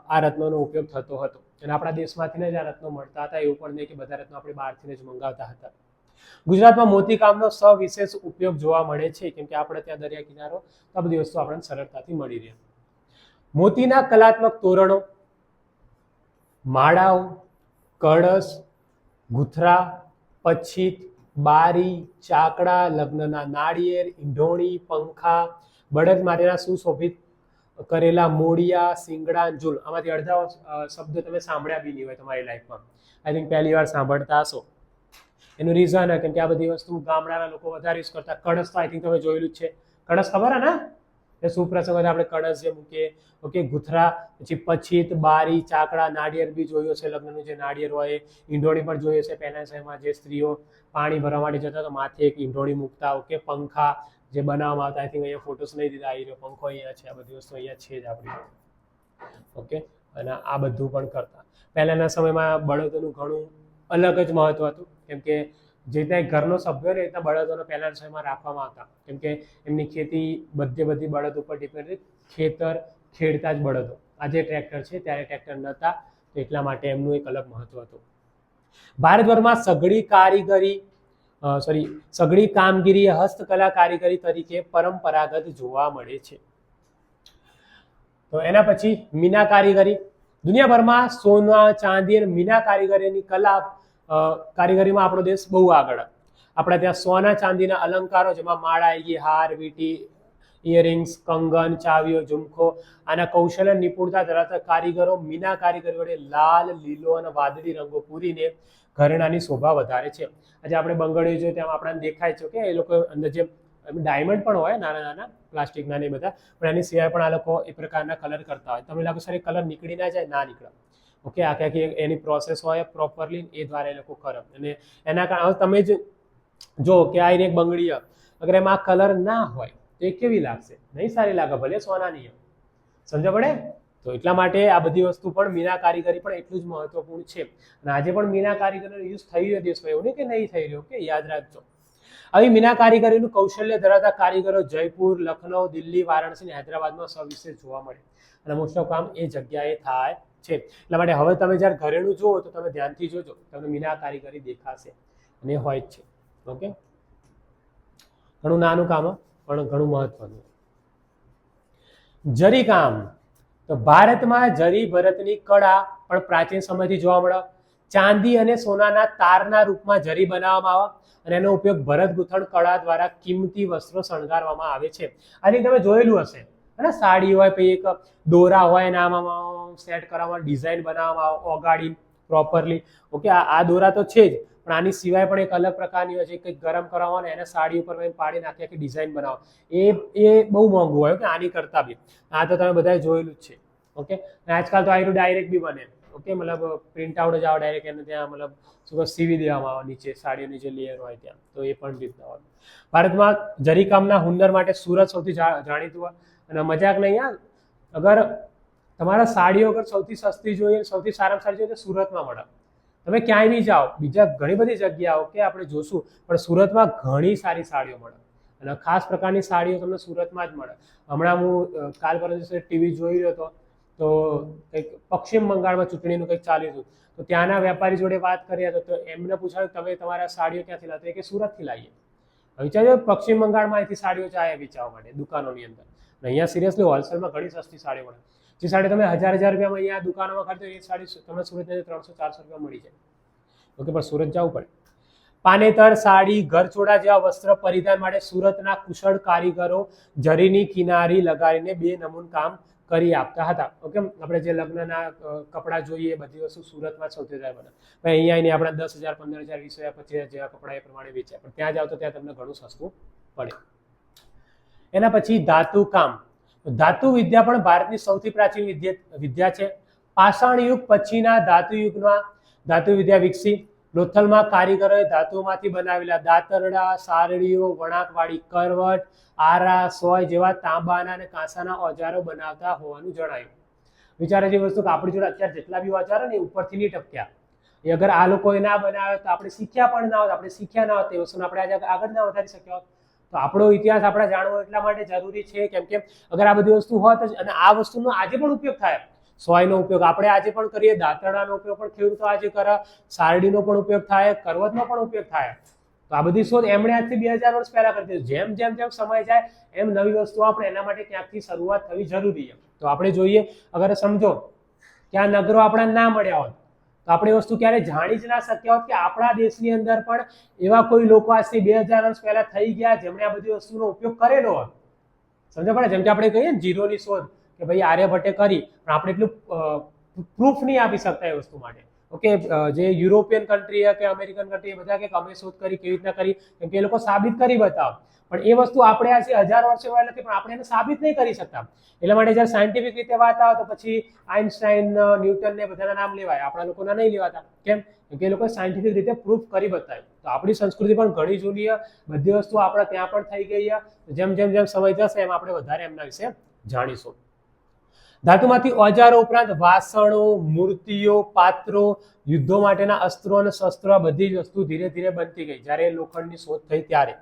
આ રત્નોનો ઉપયોગ થતો હતો. અને આપણા દેશમાંથી જ આ રત્નો મળતા હતા. એવું પણ નહીં કે બધા રત્નો આપણે બહારથી જ મંગાવતા હતા. ગુજરાતમાં મોતીકામનો સવિશેષ ઉપયોગ જોવા મળે છે, કેમ કે આપણે ત્યાં દરિયા કિનારો, આ બધી વસ્તુ આપણને સરળતાથી મળી રહે. મોતીના કલાત્મક તોરણો, માળાઓ, કળશ, ગુથરા, પછીત, બારી, ચાકડા, લગ્નના નાળિયેર, ઈંઢોણી, પંખા, બળદ માટેના સુશોભિત કરેલા મોડિયા, સિંગડા, ઝૂલ, આમાંથી અડધા શબ્દો તમે સાંભળ્યા બી નહીં હોય તમારી લાઈફમાં. આઈ થિંક પહેલી વાર સાંભળતા હશો. એનું રીઝન કેમ કે આ બધી વસ્તુ ગામડાના લોકો વધારે યુઝ કરતા. કળશ તો આઈ થિંક તમે જોયેલું જ છે. કળશ ખબર હે ને? એ શુભપ્રસંગ આપણે કળશ જે મૂકીએ. ઓકે, ગુથરા, પછી પછીત, બારી, ચાકડા, નાળિયેર બી જોયું છે. લગ્નનું જે નાળિયેર હોય, ઈંઢોણી પણ જોઈએ છે. પહેલાના સમયમાં જે સ્ત્રીઓ પાણી ભરવા માટે જતા તો માથે એક ઈંઢોણી મૂકતા. ઓકે, પંખા જે બનાવવામાં આવતા. આઈ થિંક અહીંયા ફોટોસ નહીં દીધા. આવી રહ્યો પંખો અહીંયા છે. આ બધી વસ્તુ અહીંયા છે જ આપણી. ઓકે, અને આ બધું પણ કરતા. પહેલાના સમયમાં બળદોનું ઘણું અલગ જ મહત્વ હતું, કેમ કે જે રીતના એક ઘરનો સભ્ય ને રીતના બળદોને પહેલાના સમયમાં રાખવામાં આવતા, કેમ કે એમની ખેતી બધી બળદ ઉપર ડિપેન્ડ હતી. ખેતર ખેડતા જ બળદો. આજે ટ્રેક્ટર છે, ત્યારે ટ્રેક્ટર નહોતા, તો એટલા માટે એમનું એક અલગ મહત્વ હતું. ભારતભરમાં સઘળી કામગીરી હસ્તકલા કારીગરી તરીકે પરંપરાગત જોવા મળે છે. તો એના પછી મીના કારીગરી. દુનિયાભરમાં સોના, ચાંદી અને મીના કારીગરીની કારીગરીમાં આપણો દેશ બહુ આગળ. આપણે ત્યાં સોના ચાંદીના અલંકારો, જેમાં માળા આવી ગઈ, હાર, વીંટી, ઇયરિંગ્સ, કંગન, ચાવીઓ, ઝુમખો, આના કૌશલ્ય નિપુણતા ધરાવતા કારીગરો મીના કારીગરી વડે લાલ, લીલો અને વાદળી રંગો પૂરીને ઘરેણાની શોભા વધારે છે. આજે આપણે બંગડીઓ જોઈએ ત્યાં આપણને દેખાય છે કે એ લોકો અંદર જે ડાયમંડ પણ હોય નાના નાના પ્લાસ્ટિકના ને બધા, પણ એની સિવાય પણ આ લોકો એ પ્રકારના કલર કરતા હોય. તમે લાગો સર એ કલર નીકળી ના જાય? ના નીકળે. ઓકે, આખી એની પ્રોસેસ હોય પ્રોપરલી, એ દ્વારા એ લોકો કરે. અને એના કારણે તમે જ જો કે આ એક બંગડી, અગર એમાં કલર ના હોય તો એ કેવી લાગશે? નહીં સારી લાગે, ભલે સોનાની. સમજ પડે? તો એટલા માટે આ બધી વસ્તુ પણ મીના કારીગરી પણ એટલું જ મહત્વપૂર્ણ છે. અને આજે પણ મીના કારીગરીનો યુઝ થઈ રહ્યો દેશમાં, એવું નહીં કે નહીં થઈ રહ્યો. કે યાદ રાખજો. આવી મીના કારીગરીનું કૌશલ્ય ધરાવતા કારીગરો જયપુર, લખનઉ, દિલ્હી, વારાણસી અને હૈદરાબાદમાં સવિશેષ જોવા મળે. અને મોસ્ટ ઓફ કામ એ જગ્યાએ થાય છે. એટલા માટે હવે તમે જ્યારે ઘરેણું જુઓ તો તમે ધ્યાનથી જોજો, તમને મીના કારીગરી દેખાશે, અને એ હોય જ છે. ઓકે, ઘણું નાનું કામ પણ ઘણું મહત્વનું. જરી કામ. તો ભારતમાં જરી ભરતની કળા પણ પ્રાચીન સમયથી જોવા મળે. ચાંદી અને સોનાના તારના રૂપમાં જરી બનાવવામાં આવે અને એનો ઉપયોગ ભરત ગૂંથણ કળા દ્વારા કિંમતી વસ્ત્રો શણગારવામાં આવે છે. આની તમે જોયેલું હશે, અને સાડી હોય, પછી એક દોરા હોય, અને આમાં સેટ કરવામાં ડિઝાઇન બનાવવામાં આવે ઓગાળી પ્રોપરલી. ઓકે, આ દોરા તો છે જ, પણ આની સિવાય પણ એક અલગ પ્રકારની હોય છે. કંઈક ગરમ કરવામાં આવે એને સાડી ઉપર પાડી નાખી આખી ડિઝાઇન બનાવો. એ બહુ મોંઘું હોય કે આની કરતા બી. આ તો તમે બધાએ જોયેલું જ છે. ઓકે, આજકાલ તો આયરું ડાયરેક્ટ બી બને. ઓકે, મતલબ પ્રિન્ટ આઉટ જ આવે ડાયરેક્ટ, એને ત્યાં મતલબ શું સીવી દેવામાં આવે નીચે સાડીઓની જે લેયર હોય ત્યાં. તો એ પણ રીતના હોય. ભારતમાં જરીકામના હુનર માટે સુરત સૌથી જાણીતું હોય. અને મજાક નહીં યાર, અગર તમારા સાડીઓ અગર સૌથી સસ્તી જોઈએ, સૌથી સારામાં સારી જોઈએ તો સુરતમાં મળે. તમે ક્યાંય બી જાઓ, બીજા ઘણી બધી જગ્યાઓ કે આપણે જોશું, પણ સુરતમાં ઘણી સારી સાડીઓ મળે. અને ખાસ પ્રકારની સાડીઓ તમને સુરતમાં જ મળે. હમણાં હું કાલ પરમ દિવસે ટીવી જોઈ રહ્યો હતો, તો કંઈક પશ્ચિમ બંગાળમાં ચૂંટણીનું કંઈક ચાલ્યું હતું. તો ત્યાંના વેપારી જોડે વાત કરી હતી, તો એમને પૂછાયું તમે તમારા સાડીઓ ક્યાંથી લાવતા? કે સુરતથી લાવીએ. વિચાર્યો પશ્ચિમ બંગાળમાં અહીંથી સાડીઓ ચાલે વેચવા માટે દુકાનોની અંદર. અહીંયા સિરિયસલી હોલસેલમાં ઘણી સસ્તી સાડી મળે. જે સાડી તમે 1000 રૂપિયામાં અહીંયા દુકાનોમાં ખરીદો, એ સાડી તમને સુરતની 300-400 રૂપિયા મળી જાય. ઓકે, પણ સુરત જવું પડે. પાનેતર, સાડી, ઘરચોળા જેવા વસ્ત્ર પરિધાન માટે સુરતના કુશળ કારીગરો જરીની કિનારી લગાડીને 2 નમૂન કામ કરી આપતા હતા. ઓકે, આપણે જે લગ્નના કપડાં જોઈએ બધી વસ્તુ સુરતમાં સૌથી વધારે બને. પણ અહીંયા આવીને આપણે 10,000, 15,000, 20,000, 25,000 જેવા કપડાં એ પ્રમાણે વેચ્યા. પણ ત્યાં જાઓ તો ત્યાં તમને ઘણું સસ્તું પડે. એના પછી ધાતુ કામ. ધાતુ વિદ્યા પણ ભારતની સૌથી પ્રાચીન વિદ્યા છે. પાષાણ યુગ પછીના ધાતુ યુગમાં ધાતુ વિદ્યા વિકસી. લોથલમાં કારીગરોએ ધાતુમાંથી બનાવેલા દાતરડા, સારડીઓ, વણાકવાળી કરવટ, આરા, સોય જેવા તાંબાના અને કાંસાના ઓજારો બનાવતા હોવાનું જણાયું. વિચારે જે વસ્તુ કે આપણી જોડે અત્યારે જેટલા બી ઓજારો ને ઉપરથી નહીં ટપક્યા, એ અગર આ લોકોએ ના બનાવ્યો તો આપણે શીખ્યા પણ ના હોત. આપણે શીખ્યા ના હોત તે વસ્તુને આપણે આજે આગળ ના વધારી શક્યા હોત. તો આપણો ઇતિહાસ આપણે જાણવો એટલા માટે જરૂરી છે, કેમ કે અગર આ બધી વસ્તુ હોત અને આ વસ્તુનો આજે પણ ઉપયોગ થાય, સોયનો ઉપયોગ આપણે આજે પણ કરીએ, દાંતરડાનો ઉપયોગ પણ ખેડૂતો આજે કરે, સારડીનો પણ ઉપયોગ થાય, કરવતનો પણ ઉપયોગ થાય. તો આ બધી શોધ એમણે આજથી 2000 વર્ષ પહેલા કરી દીધી. જેમ જેમ જેમ સમય જાય એમ નવી વસ્તુ આપણે એના માટે ક્યાંકથી શરૂઆત થવી જરૂરી છે. તો આપણે જોઈએ, અગર સમજો કે આ નગરો આપણા ના મળ્યા હોત તો આપણે એ વસ્તુ ક્યારે જાણી જ ના શક્યા હોત કે આપણા દેશની અંદર પણ એવા કોઈ લોકો આજથી 2000 વર્ષ પહેલા થઈ ગયા જેમણે આ બધી વસ્તુનો ઉપયોગ કરેલો હોત. સમજ પડે? જેમ કે આપણે કહીએ ને જીરોની શોધ કે ભાઈ આર્યભટ્ટે કરી, પણ આપણે એટલું પ્રૂફ નહીં આપી શકતા એ વસ્તુ માટે. ઓકે, જે યુરોપિયન કન્ટ્રી કે અમેરિકન કન્ટ્રી બધા કે અમે શોધ કરી, કેવી રીતના કરી, કેમ કે એ લોકો સાબિત કરી બતાવે. પણ એ વસ્તુ આપણે આજે 1000 વર્ષ પહેલા નથી, પણ આપણે એને સાબિત નહીં કરી શકતા. એટલા માટે જ્યારે સાયન્ટિફિક રીતે વાત આવે તો પછી આઇન્સ્ટાઈન, ન્યૂટન ને બધાના નામ લેવાય, આપણા લોકોના નહીં લેવાતા. કેમ? કેમ કે એ લોકોએ સાયન્ટિફિક રીતે પ્રૂફ કરી બતાવ્યું. તો આપણી સંસ્કૃતિ પણ ઘણી જૂની છે, બધી વસ્તુ આપણા ત્યાં પણ થઈ ગઈ છે. જેમ જેમ જેમ સમય જશે એમ આપણે વધારે એમના વિશે જાણીશું. ધાતુમાંથી ઓજારો ઉપરાંત વાસણો, મૂર્તિઓ, પાત્રો, યુદ્ધો માટેના અસ્ત્રો અને શસ્ત્રો, બધી જ વસ્તુ ધીરે ધીરે બનતી ગઈ જ્યારે લોખંડની શોધ થઈ ત્યારે.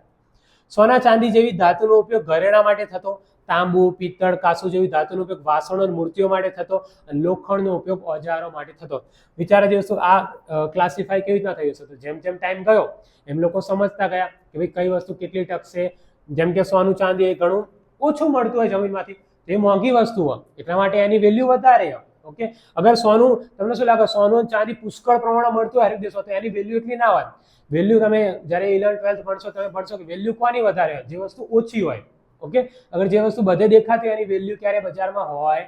સોના ચાંદી જેવી ધાતુનો ઉપયોગ ઘરેણા માટે થતો, તાંબુ, પિત્તળ, કાંસુ જેવી ધાતુનો ઉપયોગ વાસણો અને મૂર્તિઓ માટે થતો, અને લોખંડનો ઉપયોગ ઓજારો માટે થતો. વિચારે જે વસ્તુ આ ક્લાસિફાઈ કેવી રીતના થયું છે. તો જેમ જેમ ટાઈમ ગયો એમ લોકો સમજતા ગયા કે ભાઈ કઈ વસ્તુ કેટલી ટકશે. જેમ કે સોનું ચાંદી એ ઘણું ઓછું મળતું હોય જમીનમાંથી, એ મોંઘી વસ્તુ હોય એટલા માટે એની વેલ્યુ વધારે હોય. ઓકે, અગર સોનું, તમને શું લાગે સોનું ચાંદી પુષ્કળ પ્રમાણમાં મળતું હોય હરેક દેશો, તો એની વેલ્યુ એટલી ના હોય. વેલ્યુ તમે જ્યારે 11th 12th ભણશો તમે ભણશો કે વેલ્યુ કોની વધારે હોય? જે વસ્તુ ઓછી હોય. ઓકે, અગર જે વસ્તુ બધે દેખાતી હોય એની વેલ્યુ ક્યારે બજારમાં હોય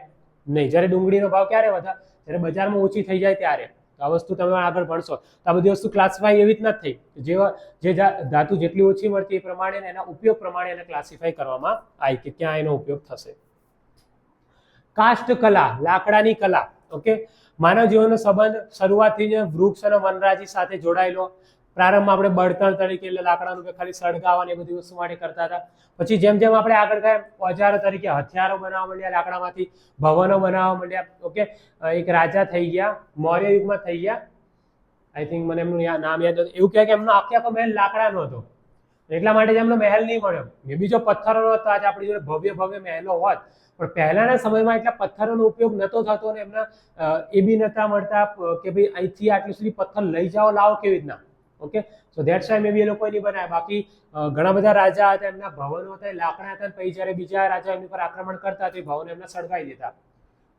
નહીં. જ્યારે ડુંગળીનો ભાવ ક્યારે વધે? જ્યારે બજારમાં ઓછી થઈ જાય ત્યારે. તો આ વસ્તુ તમે આગળ ભણશો તો આ બધી વસ્તુ ક્લાસિફાઈ એવી જ નથી થઈ. જે ધાતુ જેટલી ઓછી મળતી એ પ્રમાણે એના ઉપયોગ પ્રમાણે એને ક્લાસિફાઈ કરવામાં આવી કે ક્યાં એનો ઉપયોગ થશે. કાષ્ઠ કલા, લાકડાની કલા. ઓકે, માનવ જીવનનો સંબંધ શરૂઆતથી જ વૃક્ષ અને વનરાજી સાથે જોડાયેલો. પ્રારંભમાં આપણે બળતણ તરીકે એટલે લાકડાનું કે ખાલી સળગાવવા એ બધી વસ્તુ માટે કરતા હતા. પછી જેમ જેમ આપણે આગળ ગયા ઓજારો તરીકે હથિયારો બનાવવા માંડ્યા લાકડામાંથી, ભવનો બનાવવા માંડ્યા. ઓકે, એક રાજા થઈ ગયા, મૌર્ય યુગમાં થઈ ગયા, આઈ થિંક મને એમનું નામ યાદ નથી. એવું કહે કે એમનો આખો મહેલ લાકડાનો હતો, એટલા માટે જ એમનો મહેલ નહીં મળ્યો. મે બી જો પથ્થરનો હતો આજે આપણી જોડે ભવ્ય ભવ્ય મહેલો હોત, પણ પહેલાના સમયમાં એટલા પથ્થરોનો ઉપયોગ નતો થતો અને એમના એ બી નતા મળતા કે ભાઈ અહીંથી આટલું સુધી પથ્થર લઈ જાઓ લાવો કેવી રીતના. ઓકે, સો ધેટ્સ વાય મે બી એ લોકો નહીં બનાવ્યા. બાકી ઘણા બધા રાજા હતા એમના ભવનો હતા લાકડા હતા, પછી જ્યારે બીજા રાજા એમની પર આક્રમણ કરતા તો એ ભવન એમને સળગાવી દેતા.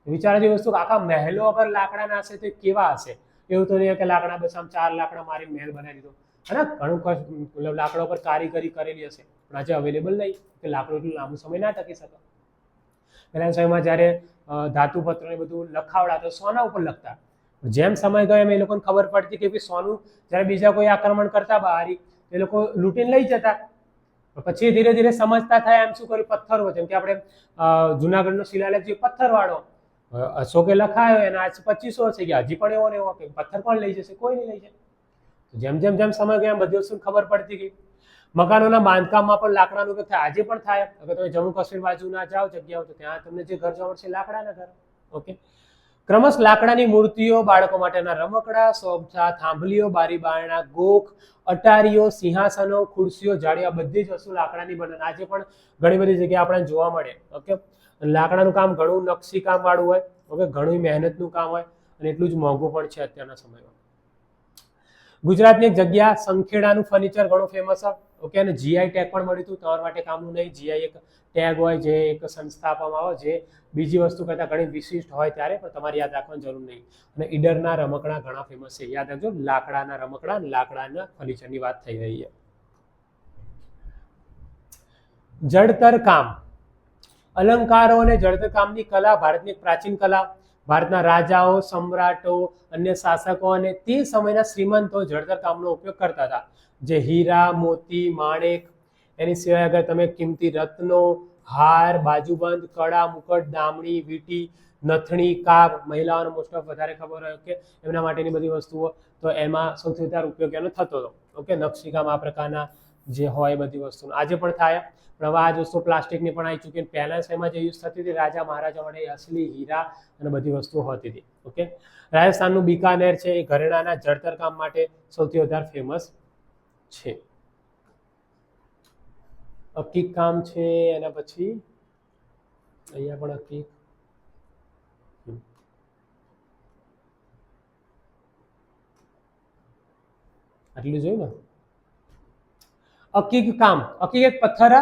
વિચારો જે વસ્તુ આખા મહેલો અગર લાકડાના હશે તો કેવા હશે? એવું તો નહીં કે લાકડા બસ આમ 4 લાકડા મારી મહેલ બનાવી દીધો. હે, ઘણું લાકડા પર કારીગરી કરેલી હશે, પણ આજે અવેલેબલ નહીં કે લાકડું એટલું લાંબુ સમય ના ટકી શકે. પહેલાના સમયમાં જ્યારે ધાતુપત્રો ને બધું લખાવડા તો સોના ઉપર લખતા. જેમ સમય ગયો એમ એ લોકોને ખબર પડતી કે સોનું જ્યારે બીજા કોઈ આક્રમણ કરતા બહારી એ લોકો લૂંટીને લઈ જતા. પછી ધીરે ધીરે સમજતા થયા એમ શું કર્યું પથ્થરો, જેમ કે આપણે જુનાગઢનો શિલાલેખ જે પથ્થરવાળો અશોકે લખાયો એના આજ 2500 વર્ષ થઈ ગયા, હજી પણ એવો ને એવો કે પથ્થર કોણ લઈ જશે? કોઈ નહીં લઈ જાય. જેમ જેમ જેમ સમય ગયો એમ બધી વસ્તુ ખબર પડતી ગઈ. મકાનોના બાંધકામમાં પણ લાકડાનો ઉપયોગ થાય, આજે પણ થાય. અગર તમે જમ્મુ કાશ્મીર બાજુના જાઓ જગ્યાઓ તો ત્યાં તમને જે ઘર જોવા મળશે લાકડાના ઘર. ઓકે, ક્રમશ લાકડાની મૂર્તિઓ, બાળકો માટેના રમકડા, સોગઠા, થાંભલીઓ, બારી બારણા, ગોખ, અટારીઓ, સિંહાસનો, ખુરશીઓ, જાળીઓ, બધી જ વસ્તુ લાકડાની બને. આજે પણ ઘણી બધી જગ્યાએ આપણને જોવા મળે. ઓકે, લાકડાનું કામ ઘણું નકશી કામ વાળું હોય. ઓકે, ઘણું મહેનતનું કામ હોય અને એટલું જ મોંઘું પણ છે અત્યારના સમયમાં. ગુજરાતની એક જગ્યા સંખેડાનું ફર્નિચર ઘણું ફેમસ છે. ઓકે, અને જીઆઈ ટેગ પણ મળ્યું હતું. તમારા માટે કામનું નહીં. જીઆઈ એક ટેગ હોય જે એક સંસ્થા આપવામાં આવે જે બીજી વસ્તુ કરતાં ઘણી વિશિષ્ટ હોય ત્યારે, પણ તમારે યાદ રાખવાની જરૂર નહીં. અને ઈડરના રમકડા ઘણા ફેમસ છે. યાદ રાખજો, લાકડાના રમકડા અને લાકડાના ફર્નિચરની વાત થઈ રહી છે. જડતર કામ, અલંકારો અને જડતર કામની કલા ભારતની એક પ્રાચીન કલા. ભારતના રાજાઓ, સમ્રાટો, અન્ય શાસકો અને તે સમયના શ્રીમંતો જડતર કામનો ઉપયોગ કરતા હતા. જે હીરા, મોતી, માણેક, એની સિવાય અગર તમે કિંમતી રત્નો, હાર, બાજુબંધ, કડા, મુકટ, દામણી, વીંટી, નથણી, કાપ, મહિલાઓને મોસ્ટ ઓફ વધારે ખબર હોય કે એમના માટેની બધી વસ્તુઓ, તો એમાં સૌથી વધારે ઉપયોગ એનો થતો હતો. ઓકે, નકશીકામ આ પ્રકારના જે હોય બધી વસ્તુ આજે પણ થાય. પણ હવે આ જ વસ્તુ પ્લાસ્ટિકની પણ આવી ચૂકી. પહેલા સમયમાં જે યુઝ થતી હતી રાજા મહારાજા માટે અસલી હીરા અને બધી વસ્તુઓ હોતી હતી. ઓકે, રાજસ્થાનનું બિકાનેર છે એ ઘરેણાના જડતર કામ માટે સૌથી વધારે ફેમસ છે. અકીક કામ છે એના પછી અહીંયા પણ અકીક. આટલું જોયું ને. અકીક કામ, અકીક એક પથ્થર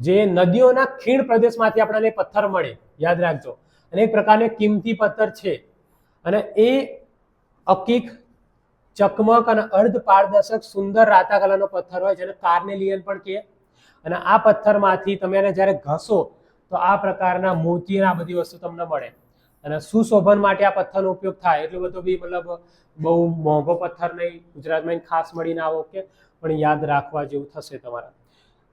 જે નદીઓના ખીણ પ્રદેશમાંથી આપણને પથ્થર મળે, યાદ રાખજો, અને એક પ્રકારનો કિંમતી પથ્થર છે. અને એ અકીક ચકમક અને અર્ધ પારદર્શક સુંદર રાતા કલરનો પથ્થર હોય જેને કાર્નેલિયન પણ કહે. અને આ પથ્થરમાંથી તમે એને જ્યારે ઘસો તો આ પ્રકારના મોતી અને આ બધી વસ્તુ તમને મળે. અને સુશોભન માટે આ પથ્થરનો ઉપયોગ થાય. એટલો બધો બી મતલબ બહુ મોંઘો પથ્થર નહીં, ગુજરાતમાં ખાસ મળીને આવો, ઓકે, પણ યાદ રાખવા જેવું થશે તમારા.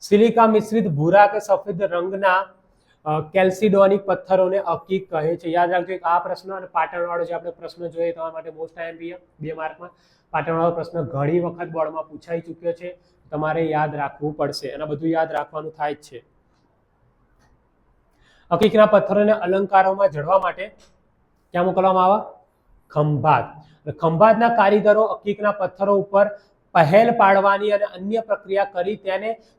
સિલિકા મિશ્રિત ભૂરા કે સફેદ રંગના કેલ્સિડોનિક પથ્થરોને અકીક કહે છે. યાદ રાખજો એક આ પ્રશ્ન અને પાટણવાળો જે આપણે પ્રશ્ન જોઈએ તમારા માટે મોસ્ટ આઈએમપી 2 માર્કમાં પાટણવાળો પ્રશ્ન ઘણી વખત બોર્ડમાં પૂછાઈ ચૂક્યો છે. તમારે યાદ રાખવું પડશે અને બધું યાદ રાખવાનું થાય જ છે. અકીકના પથ્થરોને અલંકારોમાં જડવા માટે ક્યાં મોકલવામાં આવે? ખંભાત. ખંભાતના કારીગરો અકીકના પથ્થરો ઉપર પહેલ પાડવાની અને અન્ય પ્રક્રિયા કરી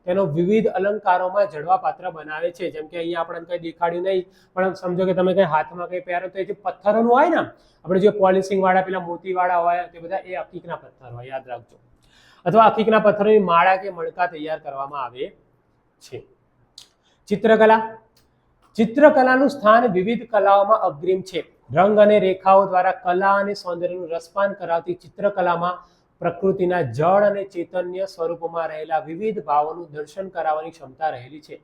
તેનો વિવિધ અલંકારોમાં જડવા પાત્ર બનાવે છે. જેમ કે અહીંયા આપણે કંઈ દેખાડ્યું નહીં, પણ સમજો કે તમે કંઈ હાથમાં કંઈ પહેરો તો એ જે પથ્થરોનું હોય ને, આપણે જે પોલિશિંગ વાળા પેલા મોતી વાળા હોય તે બધા એ અકીકના પથ્થર હોય, યાદ રાખજો. અથવા અકીકના પથ્થરોની માળા કે મણકા તૈયાર કરવામાં આવે છે. ચિત્રકલા. ચિત્રકલાનું સ્થાન વિવિધ કલાઓમાં અગ્રીમ છે. રંગ અને રેખાઓ દ્વારા કલા અને સૌંદર્યનું રસપાન કરાવતી ચિત્રકલામાં પ્રકૃતિના જળ અને ચૈતન્ય સ્વરૂપોમાં રહેલા વિવિધ ભાવોનું દર્શન કરાવવાની ક્ષમતા રહેલી છે.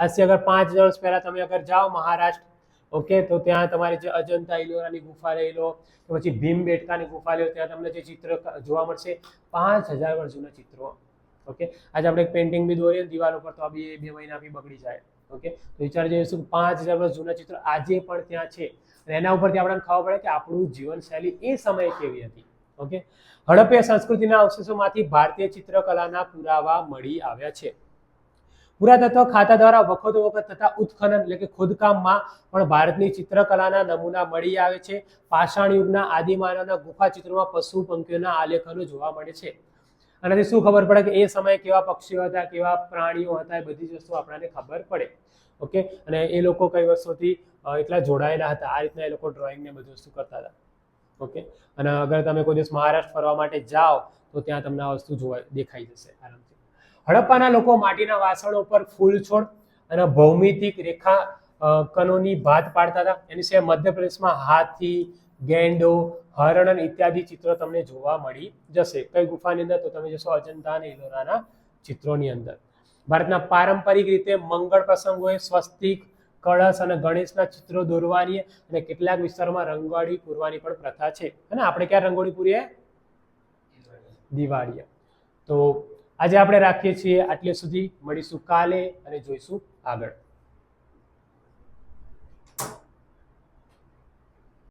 આજથી અગર 5 વર્ષ પહેલા તમે અગર જાઓ મહારાષ્ટ્ર, ઓકે, તો ત્યાં તમારે જે અજંતા ઇલોરાની ગુફા લઈ લો કે પછી ભીમબેટકાની ગુફા લઈ લો, ત્યાં તમને જે ચિત્ર જોવા મળશે 5000 વર્ષ જૂના ચિત્રો. ઓકે, આજે આપણે એક પેઇન્ટિંગ બી દોરીએ દિવાલ ઉપર તો આ બી 2 મહિના બી બગડી જાય. ઓકે, તો વિચાર જોઈશું 5000 વર્ષ જૂના ચિત્રો આજે પણ ત્યાં છે અને એના ઉપરથી આપણને ખબર પડે કે આપણું જીવનશૈલી એ સમયે કેવી હતી. ઓકે, હડપ્પા સંસ્કૃતિના અવશેષોમાંથી ભારતીય ચિત્રકલાના પુરાવા મળી આવ્યા છે. પુરાતત્વ ખાતા દ્વારા વખતો વખત થતા ઉત્ખનન એટલે કે ખોદકામમાં પણ ભારતની ચિત્રકલાના નમૂના મળી આવે છે. પાષાણ યુગના આદિમાનવના ગુફા ચિત્રોમાં પશુ પંખીઓના આલેખનો જોવા મળે છે. આનાથી શું ખબર પડે કે એ સમયે કેવા પક્ષીઓ હતા, કેવા પ્રાણીઓ હતા, એ બધી જ વસ્તુ આપણને ખબર પડે. ઓકે, અને એ લોકો કઈ વસ્તુથી એટલા જોડાયેલા હતા, આ રીતના એ લોકો ડ્રોઈંગ ને બધી વસ્તુ કરતા હતા. ઓકે, અને અગર તમે કોઈ દિવસ મહારાષ્ટ્ર ફરવા માટે જાઓ તો ત્યાં તમને આ વસ્તુ જોવા દેખાઈ જશે આરામથી. હડપ્પાના લોકો માટીના વાસણો પર ફૂલ છોડ અને ભૌમિતિક રેખા કણોની ભાત પાડતા હતા. એની સિવાય મધ્યપ્રદેશમાં હાથી, ગેંડો, હરણ ઇત્યાદિ ચિત્રો તમને જોવા મળી જશે. કઈ ગુફાની અંદર? તો તમે જશો અજંતા અને ઇલોરાના ચિત્રોની અંદર. ભારતના પારંપરિક રીતે મંગળ પ્રસંગોએ સ્વસ્તિક, કળશ અને ગણેશના ચિત્રો દોરવાની અને કેટલાક વિસ્તારોમાં રંગોળી પૂરવાની પણ પ્રથા છે. અને આપણે ક્યાં રંગોળી પૂરીએ? દિવાળીએ. તો આજે આપણે રાખીએ છીએ આટલે સુધી. મળીશું કાલે અને જોઈશું આગળ.